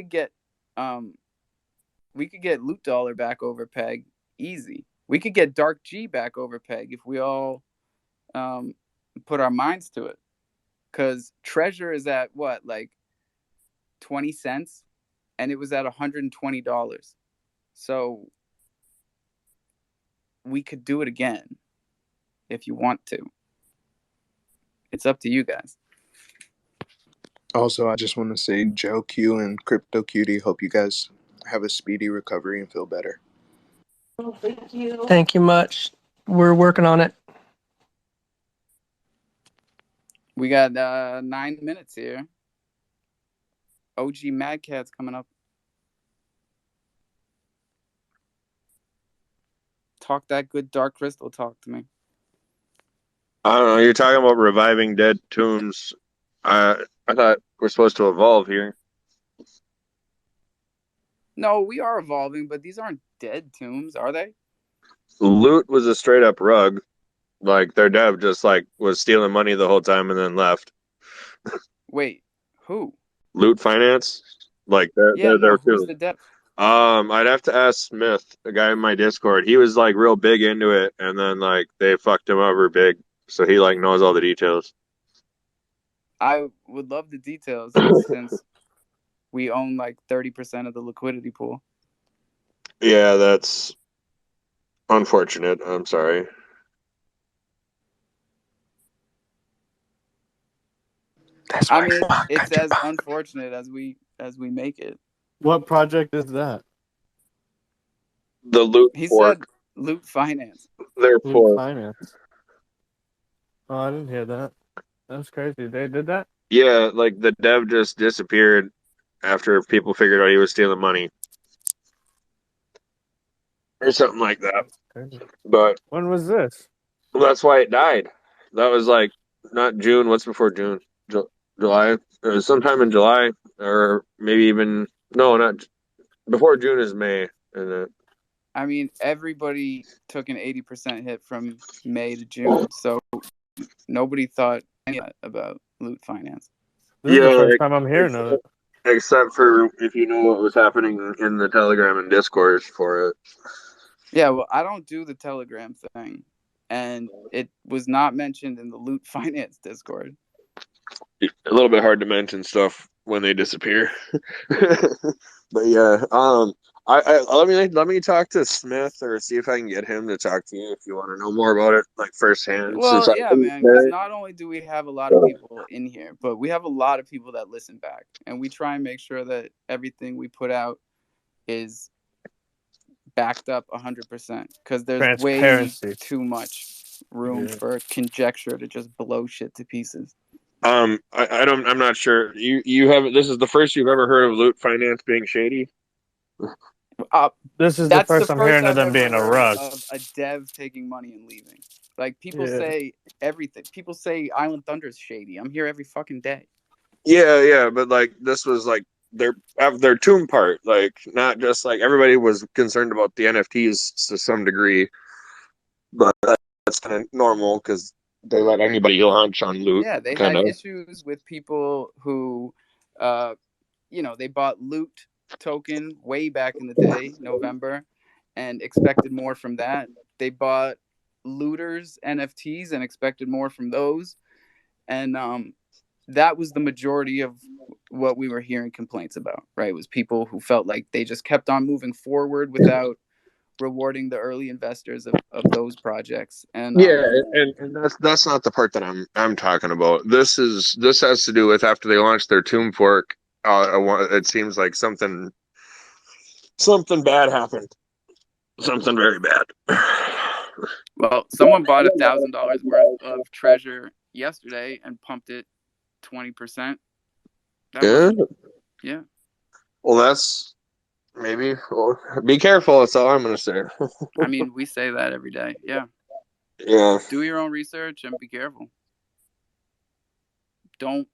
Dollar back over Peg easy. We could get Dark G back over Peg if we all put our minds to it. Because Treasure is at what, like 20 cents, and it was at $120. So we could do it again if you want to. It's up to you guys. Also, I just want to say, Joe Q and Crypto Cutie, hope you guys have a speedy recovery and feel better. Thank you much. We're working on it. We got 9 minutes here. OG Mad Cat's coming up. talk that good Dark Crystal talk to me. I don't know. You're talking about reviving dead tombs. I thought we're supposed to evolve here. No, we are evolving, but these aren't dead tombs, are they? Loot was a straight up rug. Like their dev just like was stealing money the whole time and then left. Wait, who? Loot finance, like Yeah, they're no, there who's too. the dev? I'd have to ask Smith, the guy in my Discord. He was like real big into it, and then like they fucked him over big, so he like knows all the details. I would love the details since we own like 30% of the liquidity pool. Yeah, that's unfortunate. I'm sorry. I mean, it's as unfortunate as we make it. What project is that? The loot He fork. said loot finance. Loot Therefore, finance. Oh, I didn't hear that. That's crazy. They did that? yeah, like the dev just disappeared after people figured out he was stealing money or something like that. Crazy. But When was this? that's why it died. That was like not June. What's before June? July. It was sometime in July, or maybe even no, not before June is May, and it. I mean, everybody took an 80% hit from May to June, so nobody thought any of that about loot finance. This is the first time I'm hearing of it. Except for if you know what was happening in the Telegram and Discord for it. Yeah, well, I don't do the Telegram thing, and it was not mentioned in the loot finance Discord. A little bit hard to mention stuff when they disappear. But yeah, I let me talk to Smith or see if I can get him to talk to you if you want to know more about it, like firsthand. Well, yeah, man, because not only do we have a lot of people in here, but we have a lot of people that listen back, and we try and make sure that everything we put out is backed up 100%, because there's way too much room for conjecture to just blow shit to pieces. I'm not sure. You have this is the first you've ever heard of loot finance being shady. This is the first I'm hearing of them being a rug. Of a dev taking money and leaving. Like people say everything. People say Island Thunder's shady. I'm here every fucking day. Yeah, but like this was like their tomb part, like not just like everybody was concerned about the NFTs to some degree, but that's kind of normal because they let anybody launch on loot. Yeah, they had issues with people who, they bought loot token way back in the day, November, and expected more from that. They bought looters NFTs and expected more from those, and that was the majority of what we were hearing complaints about, right? It was people who felt like they just kept on moving forward without rewarding the early investors of those projects. And and that's not the part that I'm talking about. This has to do with after they launched their tomb fork. It seems like something bad happened. Something very bad. Well, someone bought $1,000 worth of treasure yesterday and pumped it 20%. Yeah. Well, that's maybe. Well, be careful. That's all I'm going to say. I mean, we say that every day. Yeah. Yeah. Do your own research and be careful. Don't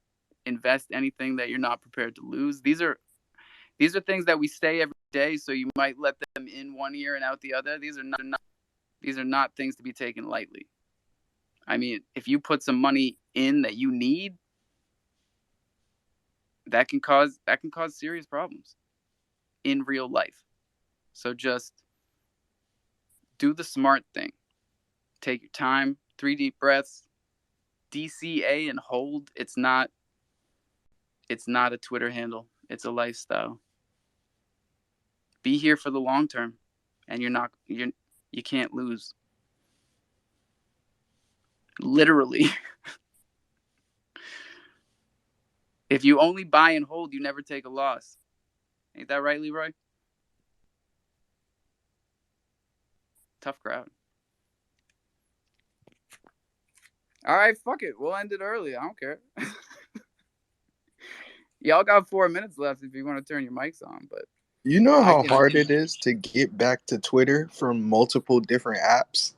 invest anything that you're not prepared to lose. These are things that we say every day, so you might let them in one ear and out the other. These are not things to be taken lightly. I mean, if you put some money in that you need, that can cause serious problems in real life. So just do the smart thing. Take your time, 3 deep breaths, DCA and hold. It's not a Twitter handle. It's a lifestyle. Be here for the long term, and you can't lose. Literally. If you only buy and hold, you never take a loss. Ain't that right, Leroy? Tough crowd. All right, fuck it. We'll end it early. I don't care. Y'all got 4 minutes left if you want to turn your mics on, but You know I how can. hard it is to get back to Twitter from multiple different apps?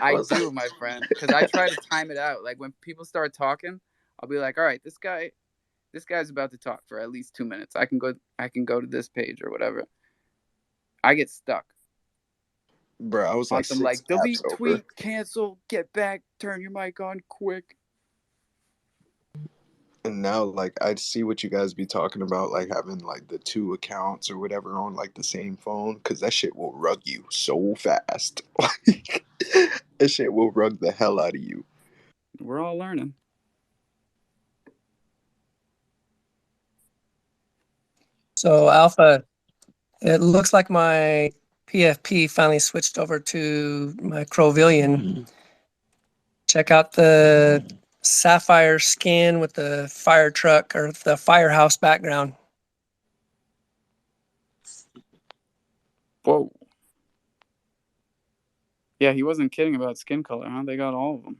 I I was like, do, my friend, because I try to time it out. Like when people start talking, I'll be like, all right, this guy's about to talk for at least 2 minutes. I can go to this page or whatever. I get stuck bro, I was on like some 6 like apps delete, over. tweet, cancel, get back, turn your mic on quick. And now, like, I see what you guys be talking about, like having like the two accounts or whatever on like the same phone, because that shit will rug you so fast. Like, that shit will rug the hell out of you. We're all learning. So Alpha, it looks like my PFP finally switched over to my Crovillion. Check out the sapphire skin with the fire truck or the firehouse background. Whoa. Yeah, he wasn't kidding about skin color, huh? They got all of them.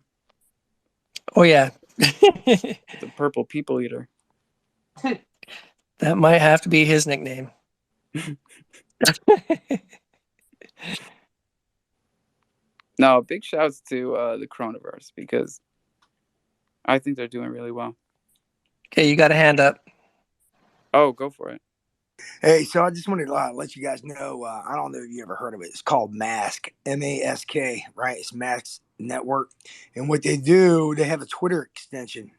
Oh yeah. The purple people eater. That might have to be his nickname. No, big shouts to the Coronaverse because I think they're doing really well. Okay, you got a hand up. Oh, go for it. Hey, so I just wanted to let you guys know. I don't know if you ever heard of it. It's called Mask, MASK, right? It's Mask Network, and what they do, they have a Twitter extension,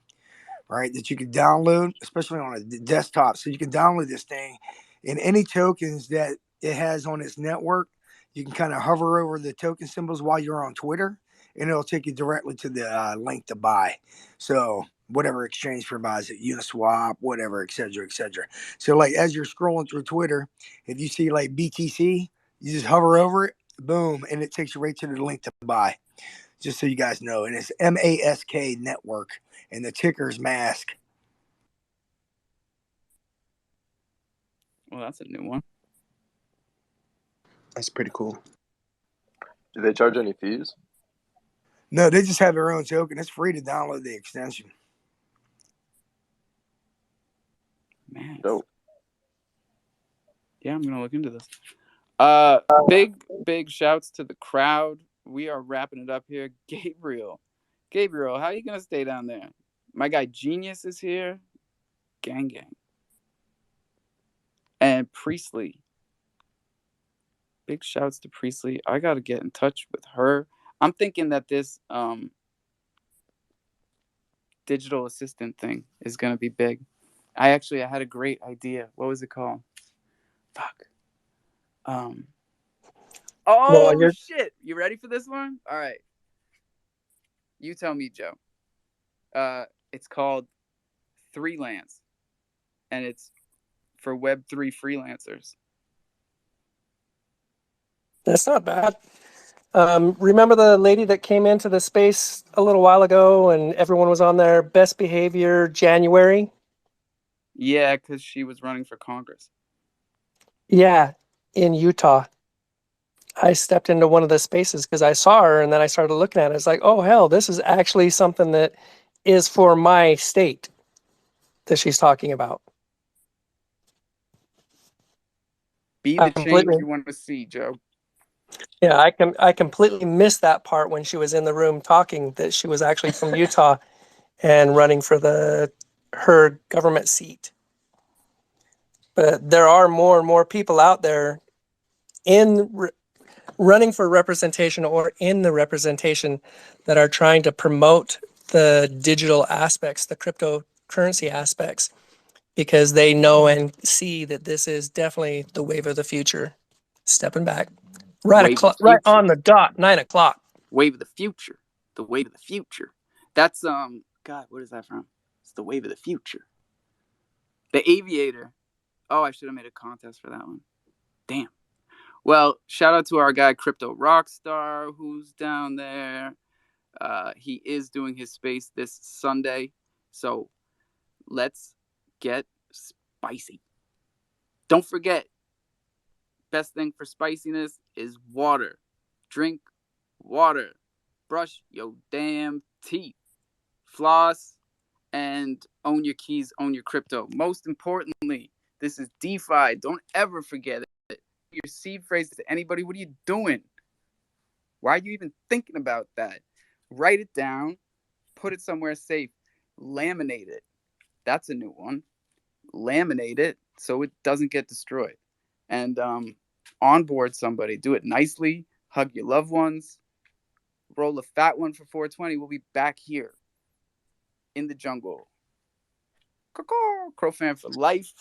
right, that you can download, especially on a desktop. So you can download this thing, and any tokens that it has on its network, you can kind of hover over the token symbols while you're on Twitter, and it'll take you directly to the link to buy. So whatever exchange provides it, Uniswap, whatever, et cetera, et cetera. So like as you're scrolling through Twitter, if you see like BTC, you just hover over it, boom, and it takes you right to the link to buy. Just so you guys know, and it's MASK Network, and the ticker's Mask. Well, that's a new one. That's pretty cool. Do they charge any fees? No, they just have their own token. It's free to download the extension. Man. Dope. Yeah, I'm gonna look into this. Big shouts to the crowd. We are wrapping it up here. Gabriel, how are you gonna stay down there? My guy Genius is here. Gang. And Priestley. Big shouts to Priestley. I gotta get in touch with her. I'm thinking that this digital assistant thing is gonna be big. I had a great idea. What was it called? Fuck. Well, Oh you're shit! You ready for this one? All right. You tell me, Joe. It's called Freelance, and it's for Web3 freelancers. That's not bad. Remember the lady that came into the space a little while ago and everyone was on their best behavior January? Yeah, because she was running for Congress. Yeah, in Utah. I stepped into one of the spaces because I saw her and then I started looking at it. It's like, oh, hell, this is actually something that is for my state that she's talking about. Be I the change completely, you want to see, Joe. yeah, I completely missed that part when she was in the room talking that she was actually from Utah and running for her government seat. But there are more and more people out there running for representation or in the representation that are trying to promote the digital aspects, the cryptocurrency aspects, because they know and see that this is definitely the wave of the future. Stepping back, Wave of the right future. on the dot, 9:00. Wave of the future. The wave of the future. That's God, what is that from? It's the wave of the future. The Aviator. Oh, I should have made a contest for that one. Damn. Well, shout out to our guy Crypto Rockstar who's down there. He is doing his space this Sunday. So let's get spicy. Don't forget, best thing for spiciness is water. Drink water. Brush your damn teeth. Floss and own your keys, own your crypto. Most importantly, This is DeFi. Don't ever forget it. Your seed phrase to anybody. What are you doing? Why are you even thinking about that? Write it down. Put it somewhere safe. Laminate it. That's a new one. Laminate it so it doesn't get destroyed. And onboard somebody. Do it nicely. Hug your loved ones. Roll a fat one for 420. We'll be back here in the jungle. Crofam for life.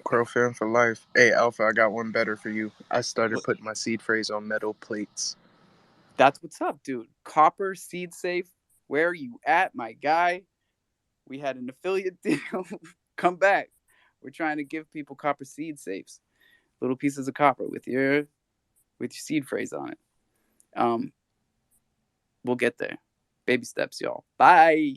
Crofam for life. Hey, Alpha, I got one better for you. I started putting my seed phrase on metal plates. That's what's up, dude. Copper seed safe. Where are you at, my guy? We had an affiliate deal. Come back. We're trying to give people copper seed safes. Little pieces of copper with your seed phrase on it. We'll get there. Baby steps, y'all. Bye.